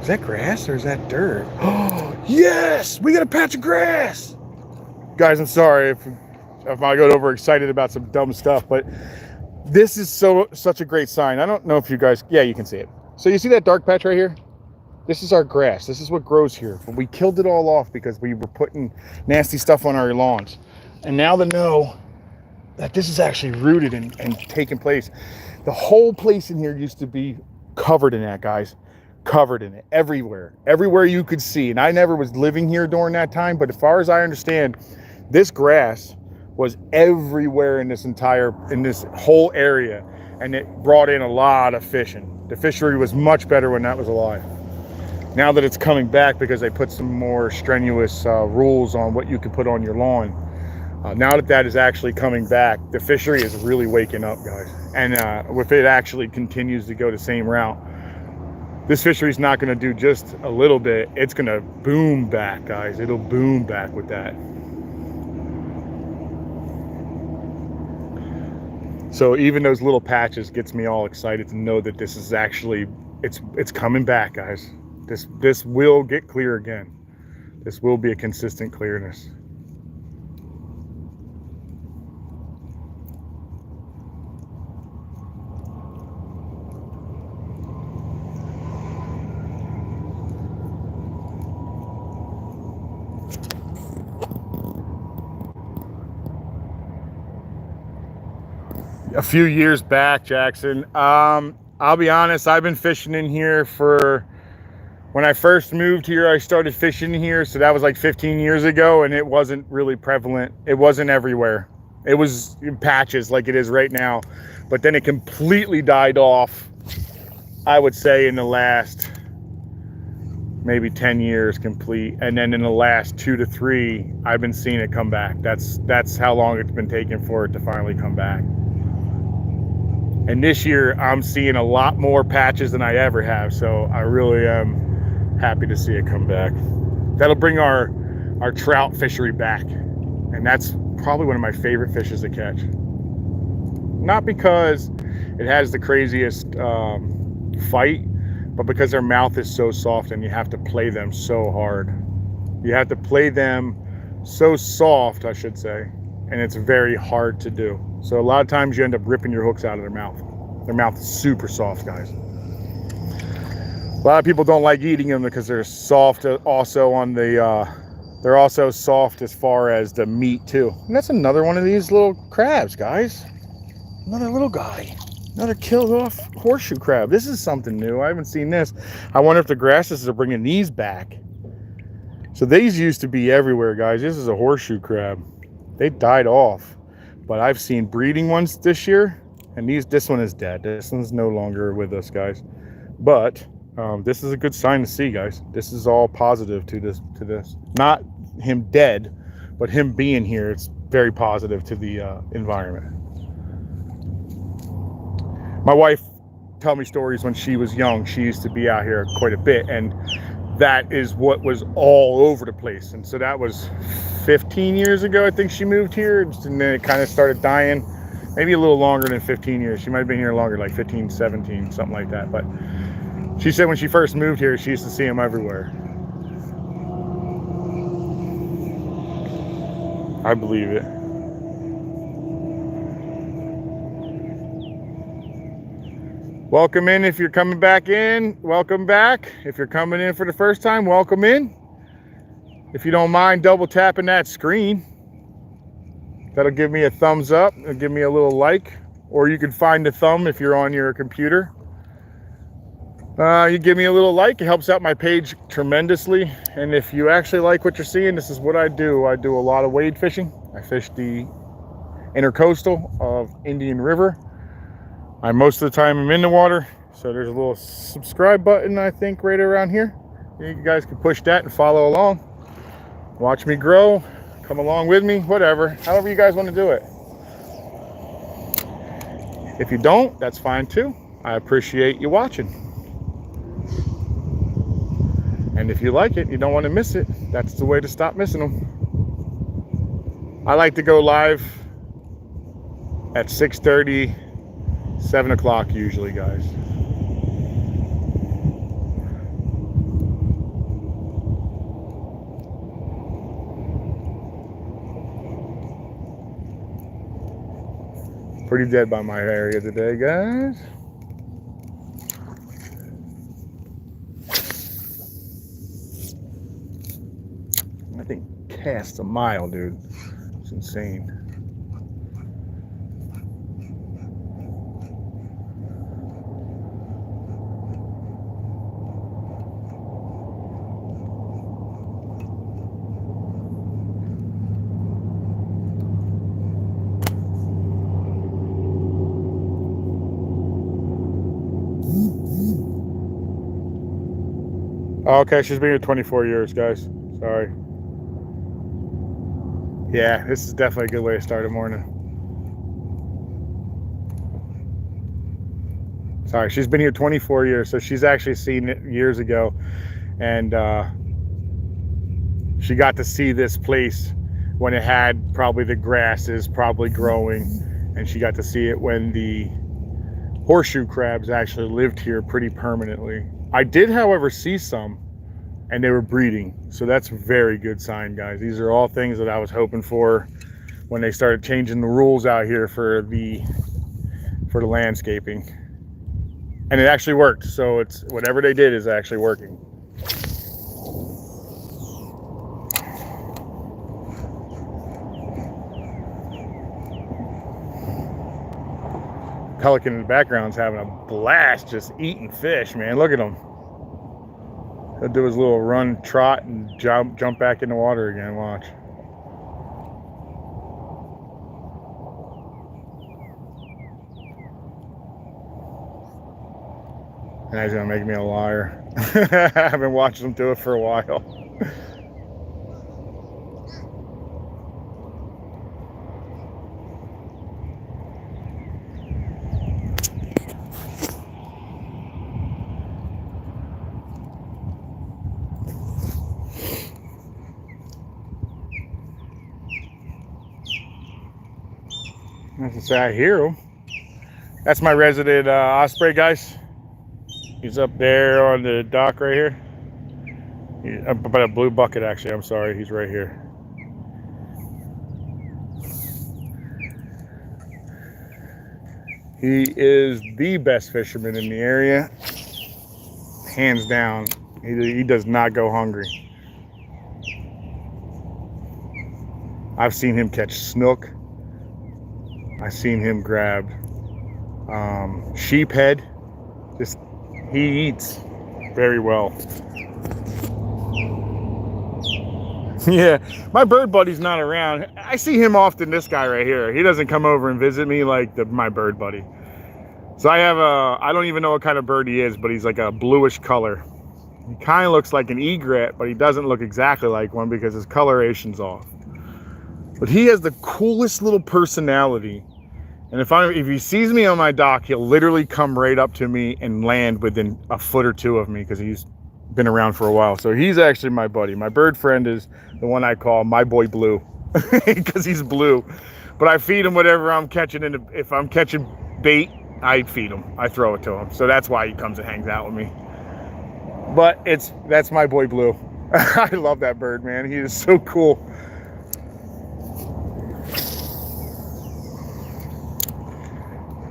S1: Is that grass or is that dirt? Oh, yes! We got a patch of grass! Guys, I'm sorry if I got overexcited about some dumb stuff, but this is such a great sign. I don't know if you guys, yeah, you can see it. So you see that dark patch right here? This is our grass. This is what grows here. But we killed it all off because we were putting nasty stuff on our lawns. And now to know that this is actually rooted and taking place. The whole place in here used to be covered in that, guys. Covered in it. Everywhere. Everywhere you could see. And I never was living here during that time. But as far as I understand, this grass was everywhere in this whole area. And it brought in a lot of fishing. The fishery was much better when that was alive. Now that it's coming back because they put some more strenuous rules on what you can put on your lawn. Now that that is actually coming back, the fishery is really waking up, guys. And if it actually continues to go the same route, this fishery is not going to do just a little bit. It's going to boom back, guys. It'll boom back with that. So even those little patches gets me all excited to know that this is actually, it's coming back, guys. This will get clear again. This will be a consistent clearness. A few years back, Jackson, I'll be honest, I've been fishing in here for, when I first moved here, I started fishing here, so that was like 15 years ago, and it wasn't really prevalent. It wasn't everywhere. It was in patches like it is right now, but then it completely died off, I would say, in the last maybe 10 years complete, and then in the last 2 to 3, I've been seeing it come back. That's how long it's been taking for it to finally come back. And this year, I'm seeing a lot more patches than I ever have, so I really am happy to see it come back. That'll bring our trout fishery back, and that's probably one of my favorite fishes to catch. Not because it has the craziest fight, but because their mouth is so soft and you have to play them so hard. You have to play them so soft, I should say, and it's very hard to do. So a lot of times you end up ripping your hooks out of their mouth. Their mouth is super soft, guys. A lot of people don't like eating them because they're soft also on the, they're also soft as far as the meat too. And that's another one of these little crabs, guys. Another little guy. Another killed off horseshoe crab. This is something new. I haven't seen this. I wonder if the grasses are bringing these back. So these used to be everywhere, guys. This is a horseshoe crab. They died off. But I've seen breeding ones this year, and this one is dead. This one's no longer with us, guys. But this is a good sign to see, guys. This is all positive to this. Not him dead, but him being here. It's very positive to the environment. My wife told me stories when she was young. She used to be out here quite a bit, and that is what was all over the place. And so that was 15 years ago, I think she moved here, and then it kind of started dying. Maybe a little longer than 15 years. She might have been here longer, like 15, 17, something like that. But she said when she first moved here, she used to see them everywhere. I believe it. Welcome in if you're coming back in. Welcome back. If you're coming in for the first time, welcome in. If you don't mind double tapping that screen, that'll give me a thumbs up. It'll give me a little like. Or you can find the thumb if you're on your computer. You give me a little like. It helps out my page tremendously. And if you actually like what you're seeing, this is what I do. I do a lot of wade fishing. I fish the intercoastal of Indian River. Most of the time I'm in the water. So there's a little subscribe button, I think, right around here. You guys can push that and follow along. Watch me grow. Come along with me. Whatever. However you guys want to do it. If you don't, that's fine too. I appreciate you watching. And if you like it, you don't want to miss it, that's the way to stop missing them. I like to go live at 6:30, 7 o'clock usually, guys. Pretty dead by my area today, guys. I think cast a mile, dude. It's insane. Okay, she's been here 24 years, guys. Sorry. Yeah, this is definitely a good way to start a morning. Sorry, she's been here 24 years, so she's actually seen it years ago, and she got to see this place when it had probably the grasses probably growing, and she got to see it when the horseshoe crabs actually lived here pretty permanently. I did, however, see some, and they were breeding, so that's a very good sign, guys. These are all things that I was hoping for when they started changing the rules out here for the landscaping. And it actually worked, so it's whatever they did is actually working. Pelican in the background's having a blast just eating fish, man. Look at him. He'll do his little run, trot, and jump back in the water again. Watch. And he's gonna make me a liar. I've been watching him do it for a while. As I say, I hear him. That's my resident osprey, guys. He's up there on the dock right here. But a blue bucket, actually. I'm sorry, he's right here. He is the best fisherman in the area, hands down. He does not go hungry. I've seen him catch snook. I've seen him grab sheephead. He eats very well. Yeah, my bird buddy's not around. I see him often, this guy right here. He doesn't come over and visit me like my bird buddy. So I don't even know what kind of bird he is, but he's like a bluish color. He kind of looks like an egret, but he doesn't look exactly like one because his coloration's off. But he has the coolest little personality. And if he sees me on my dock, he'll literally come right up to me and land within a foot or two of me because he's been around for a while. So he's actually my buddy. My bird friend is the one I call my boy Blue because he's blue. But I feed him whatever I'm catching. If I'm catching bait, I feed him. I throw it to him. So that's why he comes and hangs out with me. But that's my boy Blue. I love that bird, man. He is so cool.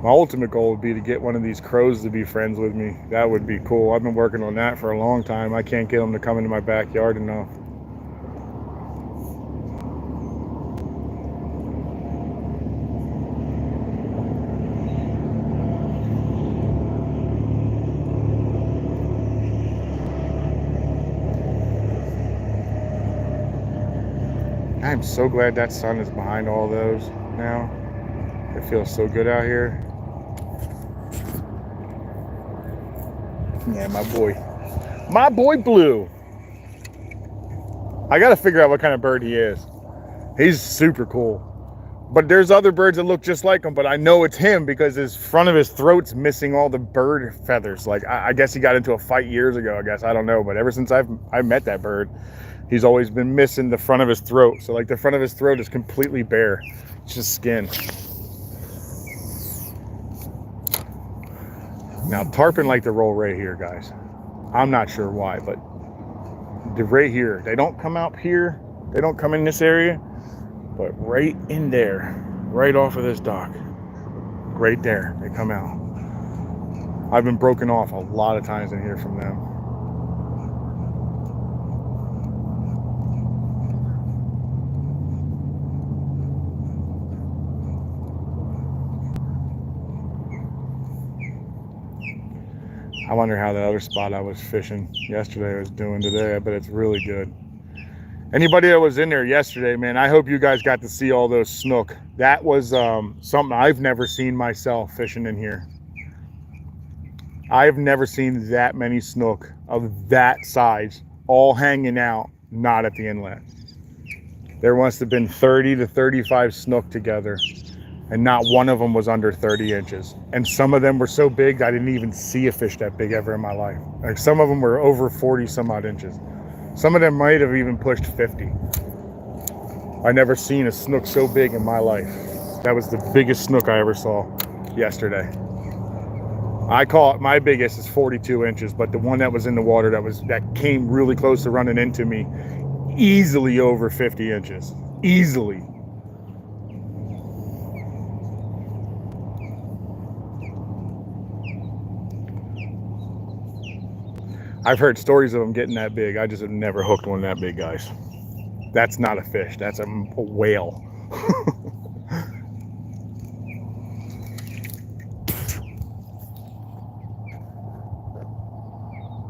S1: My ultimate goal would be to get one of these crows to be friends with me. That would be cool. I've been working on that for a long time. I can't get them to come into my backyard enough. I'm so glad that sun is behind all those now. It feels so good out here. Yeah, my boy Blue. I gotta figure out what kind of bird he is. He's super cool. But there's other birds that look just like him, but I know it's him because his front of his throat's missing all the bird feathers. Like I guess he got into a fight years ago, I guess. I don't know, but ever since I've met that bird, he's always been missing the front of his throat. So like the front of his throat is completely bare. It's just skin. Now, tarpon like to roll right here, guys. I'm not sure why, but they're right here. They don't come out here. They don't come in this area, but right in there, right off of this dock, right there, they come out. I've been broken off a lot of times in here from them. I wonder how the other spot I was fishing yesterday was doing today. I bet it's really good. Anybody that was in there yesterday, man, I hope you guys got to see all those snook. That was something I've never seen myself fishing in here. I've never seen that many snook of that size, all hanging out, not at the inlet. There must have been 30 to 35 snook together, and not one of them was under 30 inches. And some of them were so big, I didn't even see a fish that big ever in my life. Like some of them were over 40 some odd inches. Some of them might have even pushed 50. I never seen a snook so big in my life. That was the biggest snook I ever saw yesterday. I call it, my biggest is 42 inches, but the one that was in the water that came really close to running into me, easily over 50 inches. Easily. I've heard stories of them getting that big. I just have never hooked one that big, guys. That's not a fish. That's a whale.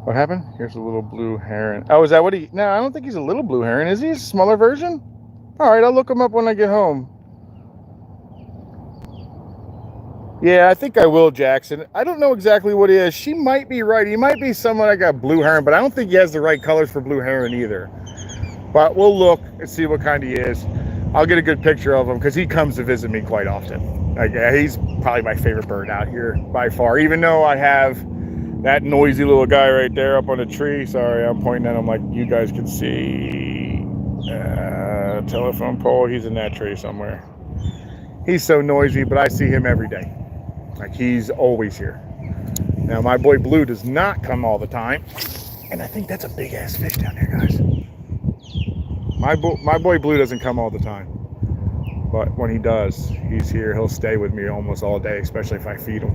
S1: What happened? Here's a little blue heron. Oh, is that what he... No, I don't think he's a little blue heron. Is he a smaller version? All right, I'll look him up when I get home. Yeah, I think I will, Jackson. I don't know exactly what he is. She might be right. He might be someone like a blue heron, but I don't think he has the right colors for blue heron either. But we'll look and see what kind he is. I'll get a good picture of him because he comes to visit me quite often. Like, he's probably my favorite bird out here by far, even though I have that noisy little guy right there up on a tree. Sorry, I'm pointing at him like you guys can see. Telephone pole, he's in that tree somewhere. He's so noisy, but I see him every day. Like, he's always here. Now, my boy Blue does not come all the time. And I think that's a big ass fish down there, guys. My boy Blue doesn't come all the time. But when he does, he's here. He'll stay with me almost all day, especially if I feed him.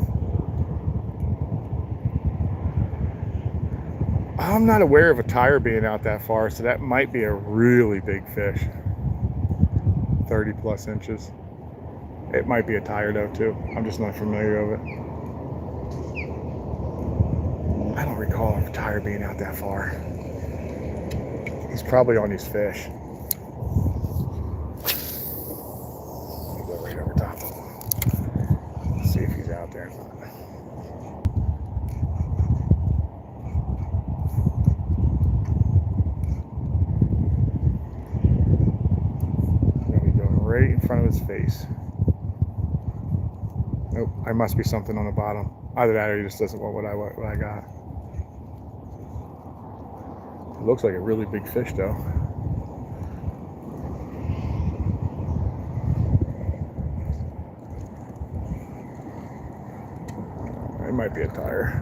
S1: I'm not aware of a tire being out that far, so that might be a really big fish. 30 plus inches. It might be a tire though too. I'm just not familiar with it. I don't recall a tire being out that far. He's probably on these fish. Let me go right over top of him. See if he's out there or not. Right in front of his face. Nope, I must be something on the bottom. Either that or he just doesn't want what I got. It looks like a really big fish though. It might be a tire.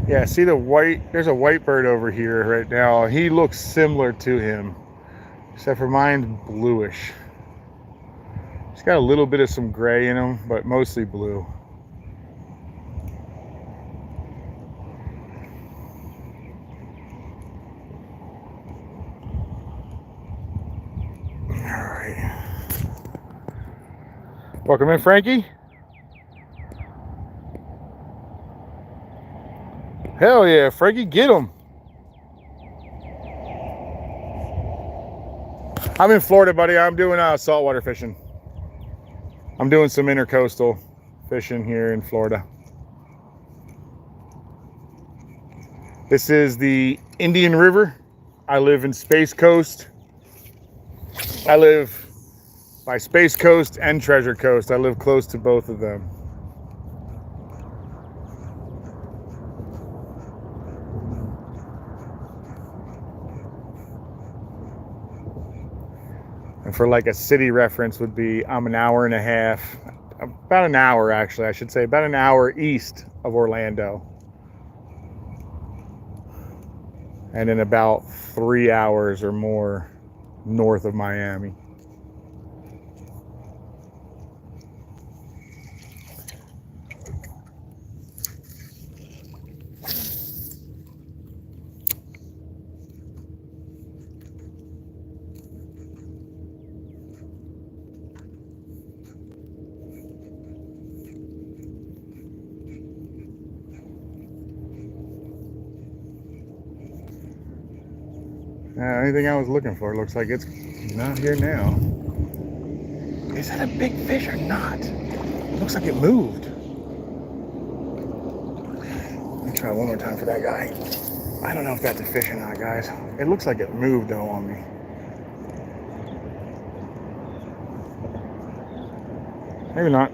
S1: Yeah, see the white, there's a white bird over here right now. He looks similar to him, except for mine's bluish. He's got a little bit of some gray in him, but mostly blue. All right. Welcome in, Frankie. Hell yeah, Frankie, get him. I'm in Florida, buddy. I'm doing saltwater fishing. I'm doing some intercoastal fishing here in Florida. This is the Indian River. I live in Space Coast. I live by Space Coast and Treasure Coast. I live close to both of them. And for like a city reference would be, I'm an hour and a half, about an hour actually, I should say, about an hour east of Orlando. And then about 3 hours or more north of Miami. Anything I was looking for looks like it's not here now. that a big fish or not? It looks like it moved. Let me try one more time for that guy. I don't know if that's a fish or not, guys. It looks like it moved though on me. Maybe not.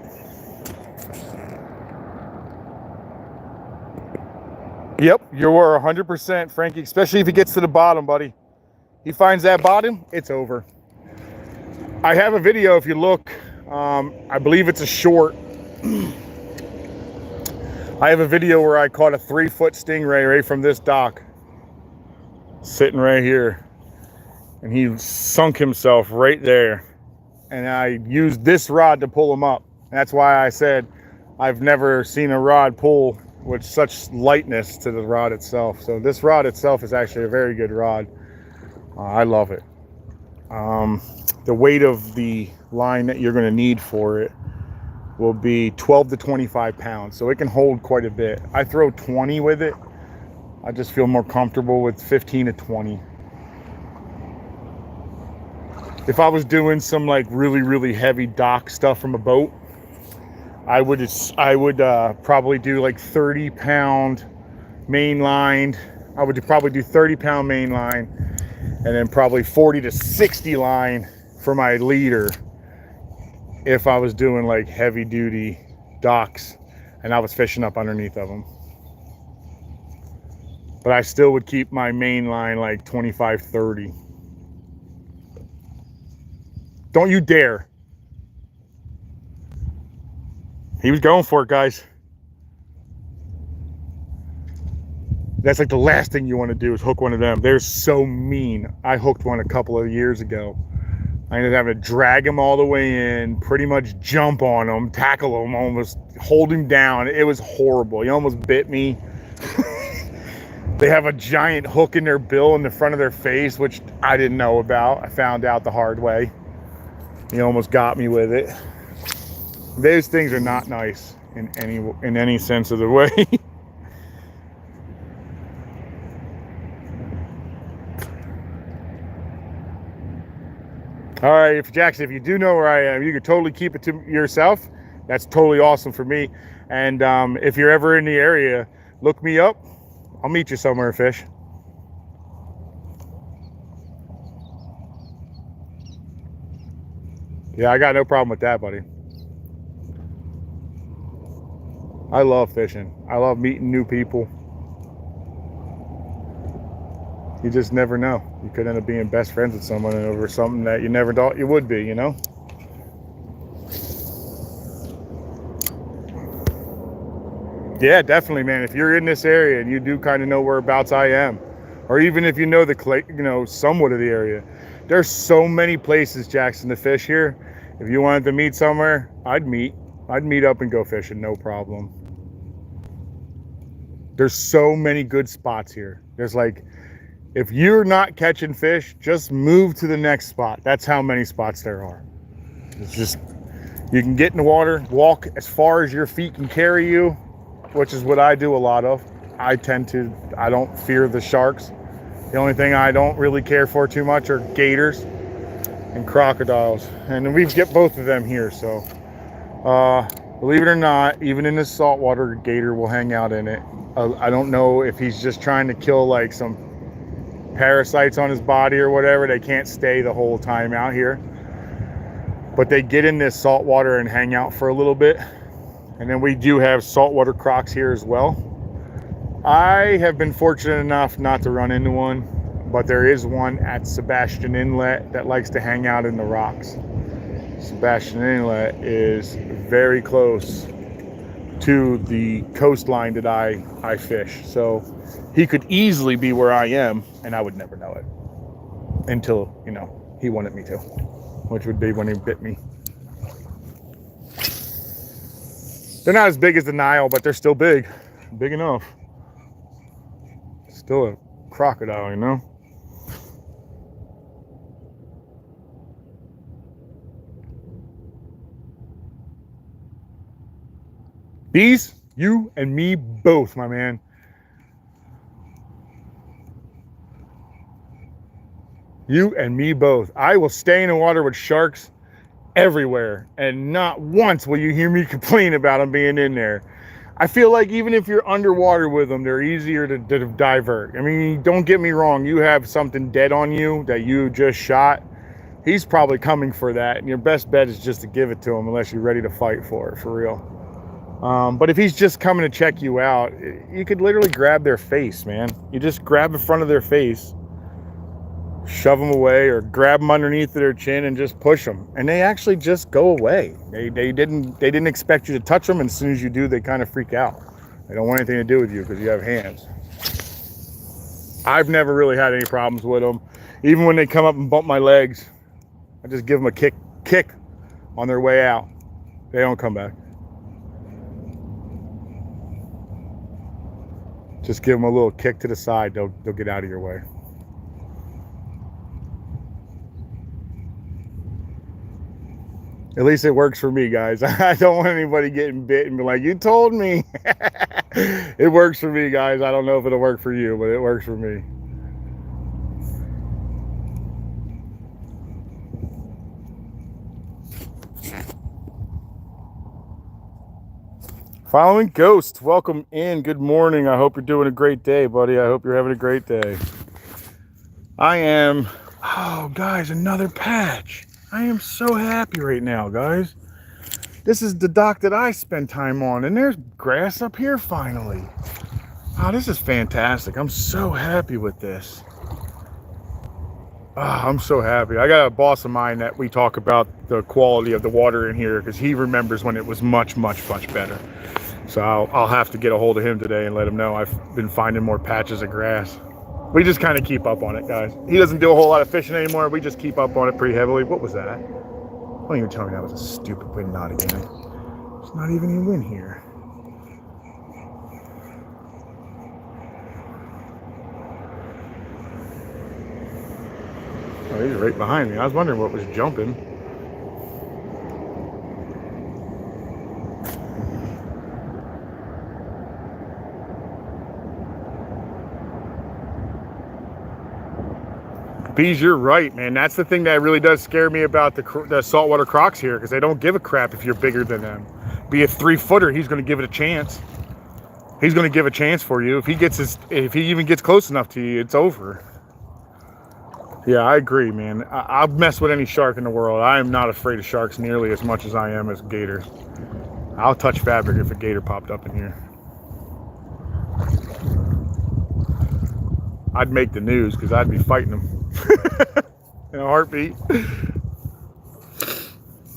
S1: Yep, you were 100%, Frankie, especially if he gets to the bottom, buddy. He finds that bottom, it's over. I have a video, if you look, I believe it's a short. I have a video where I caught a 3-foot stingray right from this dock. Sitting right here. And he sunk himself right there. And I used this rod to pull him up. That's why I said I've never seen a rod pull with such lightness to the rod itself. So this rod itself is actually a very good rod. I love it. The weight of the line that you're going to need for it will be 12 to 25 pounds. So it can hold quite a bit. I throw 20 with it. I just feel more comfortable with 15 to 20. If I was doing some like really heavy dock stuff from a boat, I would probably do like 30-pound main line. I would probably do 30-pound main line, and then probably 40 to 60 line for my leader if I was doing like heavy duty docks and I was fishing up underneath of them. But I still would keep my main line like 25, 30. Don't you dare. He was going for it, guys. That's like the last thing you want to do is hook one of them. They're so mean. I hooked one a couple of years ago. I ended up having to drag him all the way in, pretty much jump on him, tackle him, almost hold him down. It was horrible. He almost bit me. They have a giant hook in their bill in the front of their face, which I didn't know about. I found out the hard way. He almost got me with it. Those things are not nice in any sense of the way. All right, if you do know where I am, you can totally keep it to yourself. That's totally awesome for me. And if you're ever in the area, look me up. I'll meet you somewhere, fish. Yeah, I got no problem with that, buddy. I love fishing. I love meeting new people. You just never know. You could end up being best friends with someone over something that you never thought you would be, you know? Yeah, definitely, man. If you're in this area and you do kind of know whereabouts I am, or even if you know somewhat of the area, there's so many places, Jackson, to fish here. If you wanted to meet somewhere, I'd meet up and go fishing, no problem. There's so many good spots here. There's like, if you're not catching fish, just move to the next spot. That's how many spots there are. It's just, you can get in the water, walk as far as your feet can carry you, which is what I do a lot of. I don't fear the sharks. The only thing I don't really care for too much are gators and crocodiles. And we get both of them here, so. Believe it or not, even in the saltwater, gator will hang out in it. I don't know if he's just trying to kill like some parasites on his body or whatever. They can't stay the whole time out here. But they get in this saltwater and hang out for a little bit. And then we do have saltwater crocs here as well. I have been fortunate enough not to run into one, but there is one at Sebastian Inlet that likes to hang out in the rocks. Sebastian Inlet is very close to the coastline that I fish. So he could easily be where I am and I would never know it until, he wanted me to, which would be when he bit me. They're not as big as the Nile, but they're still big enough. Still a crocodile, you know? These, you and me both, my man. You and me both. I will stay in the water with sharks everywhere, and not once will you hear me complain about them being in there. I feel like even if you're underwater with them, they're easier to divert. I mean, don't get me wrong, you have something dead on you that you just shot, he's probably coming for that, and your best bet is just to give it to him unless you're ready to fight for it, for real. But if he's just coming to check you out, you could literally grab their face, man. You just grab the front of their face, shove them away, or grab them underneath their chin and just push them, and they actually just go away. They didn't expect you to touch them, and as soon as you do, they kind of freak out. They don't want anything to do with you because you have hands. I've never really had any problems with them. Even when they come up and bump my legs, I just give them a kick on their way out. They don't come back. Just give them a little kick to the side, they'll get out of your way. At least it works for me, guys. I don't want anybody getting bit and be like, you told me. It works for me, guys. I don't know if it'll work for you, but it works for me. Following Ghost, welcome in. Good morning. I hope you're doing a great day, buddy. I hope you're having a great day. I am, oh, guys, another patch. I am so happy right now, guys. This is the dock that I spend time on, and there's grass up here finally. Oh, this is fantastic. I'm so happy with this. Oh, I'm so happy. I got a boss of mine that we talk about the quality of the water in here because he remembers when it was much, much, much better. So I'll have to get a hold of him today and let him know I've been finding more patches of grass. We just kind of keep up on it, guys. He doesn't do a whole lot of fishing anymore. We just keep up on it pretty heavily. What was that? Don't even tell me that was a stupid wind knot again. There's not even any wind here. Oh, he's right behind me. I was wondering what was jumping. Bees, you're right, man. That's the thing that really does scare me about the saltwater crocs here, because they don't give a crap if you're bigger than them. Be a 3-footer, he's going to give it a chance. He's going to give a chance for you. If he even gets close enough to you, it's over. Yeah, I agree, man. I'll mess with any shark in the world. I am not afraid of sharks nearly as much as I am as gators. I'll touch fabric if a gator popped up in here. I'd make the news because I'd be fighting them in a heartbeat.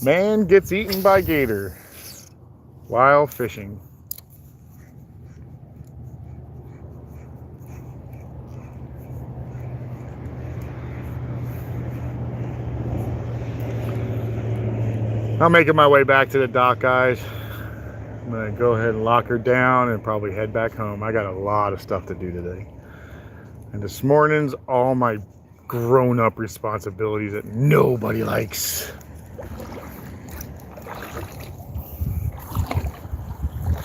S1: Man gets eaten by gator while fishing. I'm making my way back to the dock, guys. I'm gonna go ahead and lock her down and probably head back home. I got a lot of stuff to do today. And this morning's all my grown-up responsibilities that nobody likes.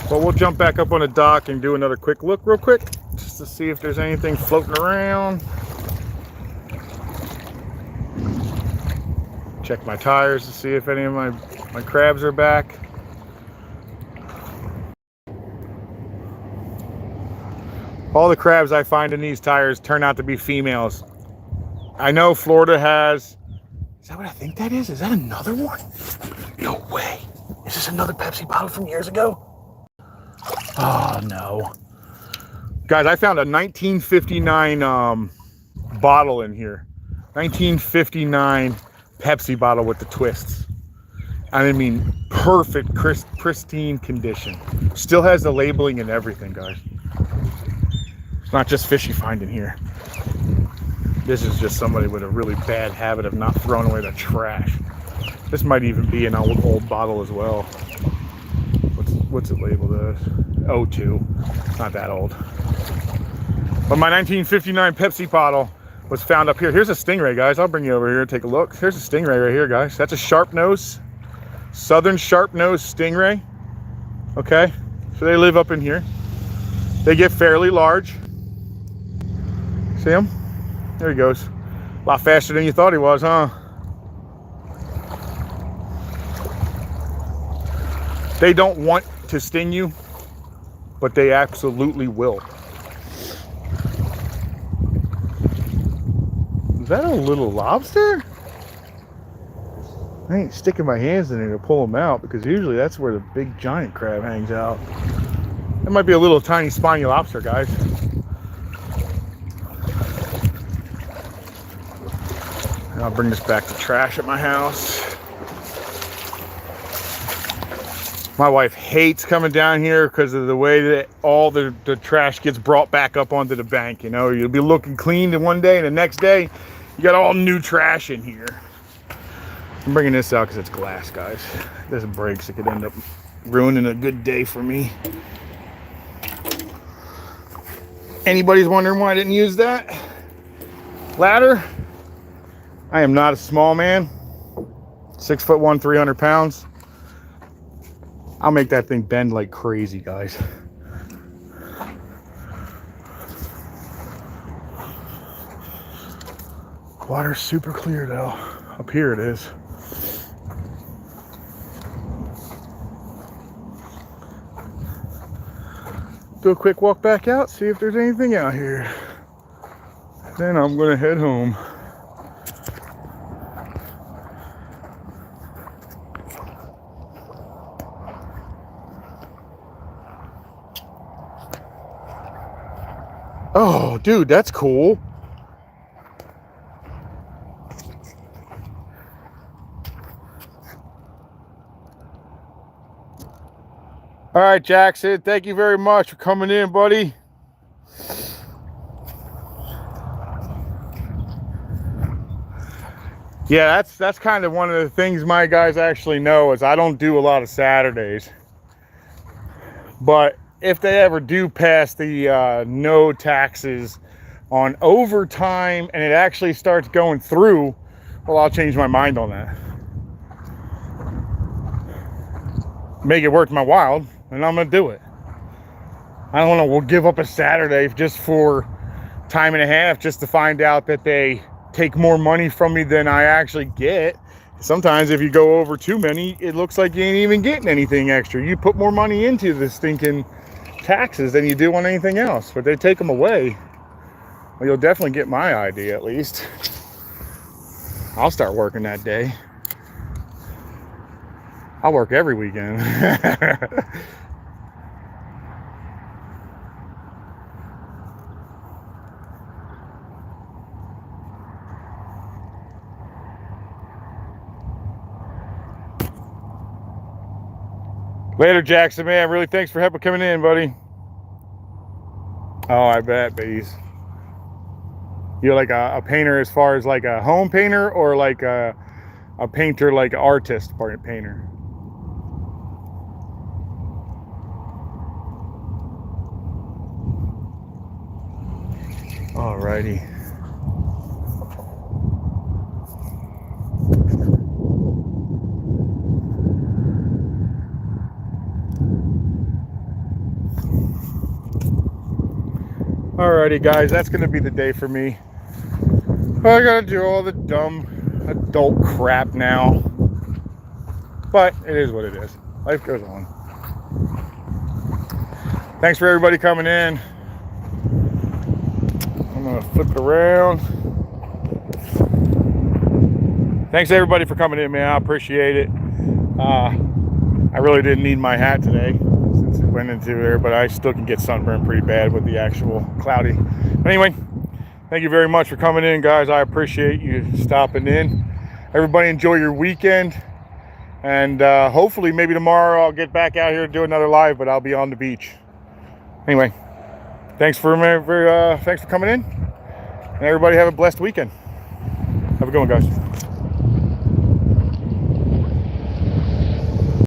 S1: But we'll jump back up on the dock and do another quick look real quick, just to see if there's anything floating around. Check my tires to see if any of my crabs are back. All the crabs I find in these tires turn out to be females. I know Florida has... Is that what I think that is? Is that another one? No way. Is this another Pepsi bottle from years ago? Oh, no. Guys, I found a 1959 bottle in here. 1959 Pepsi bottle with the twists. I mean, perfect, pristine condition. Still has the labeling and everything, guys. It's not just fish you find in here. This is just somebody with a really bad habit of not throwing away the trash. This might even be an old bottle as well. What's it labeled as? O2. It's not that old. But my 1959 Pepsi bottle was found up here. Here's a stingray, guys. I'll bring you over here and take a look. Here's a stingray right here, guys. That's a sharp nose, southern sharp nose stingray. Okay, so they live up in here. They get fairly large. See him? There he goes. A lot faster than you thought he was, huh? They don't want to sting you, but they absolutely will. Is that a little lobster? I ain't sticking my hands in there to pull them out because usually that's where the big giant crab hangs out. That might be a little tiny spiny lobster, guys. And I'll bring this back to trash at my house. My wife hates coming down here because of the way that all the trash gets brought back up onto the bank. You know, you'll be looking clean one day and the next day you got all new trash in here. I'm bringing this out because it's glass, guys. If this breaks, it could end up ruining a good day for me. Anybody's wondering why I didn't use that ladder? I am not a small man. 6'1", 300 pounds. I'll make that thing bend like crazy, guys. Water's super clear though. Up here it is. Do a quick walk back out, see if there's anything out here. Then I'm gonna head home. Oh, dude, that's cool. All right, Jackson, thank you very much for coming in, buddy. Yeah, that's kind of one of the things my guys actually know is I don't do a lot of Saturdays. But if they ever do pass the no taxes on overtime and it actually starts going through, well, I'll change my mind on that. Make it worth my while, and I'm gonna do it. I don't want to give up a Saturday just for time and a half just to find out that they take more money from me than I actually get. Sometimes if you go over too many, it looks like you ain't even getting anything extra. You put more money into the stinking taxes than you do on anything else, but they take them away. Well, you'll definitely get my ID at least. I'll start working that day. I'll work every weekend. Later, Jackson, man. Really thanks for helping coming in, buddy. Oh, I bet, bees. You're like a painter as far as like a home painter or like a painter, like an artist painter? Alrighty. Alrighty, guys, that's gonna be the day for me. I gotta do all the dumb adult crap now, but it is what it is. Life goes on. Thanks for everybody coming in. I'm gonna flip it around. Thanks everybody for coming in, man. I appreciate it. I really didn't need my hat today since it went into there, but I still can get sunburned pretty bad with the actual cloudy. But anyway, thank you very much for coming in, guys. I appreciate you stopping in. Everybody enjoy your weekend, and hopefully maybe tomorrow I'll get back out here and do another live, but I'll be on the beach. Anyway, thanks for coming in, and everybody have a blessed weekend. Have a good one, guys.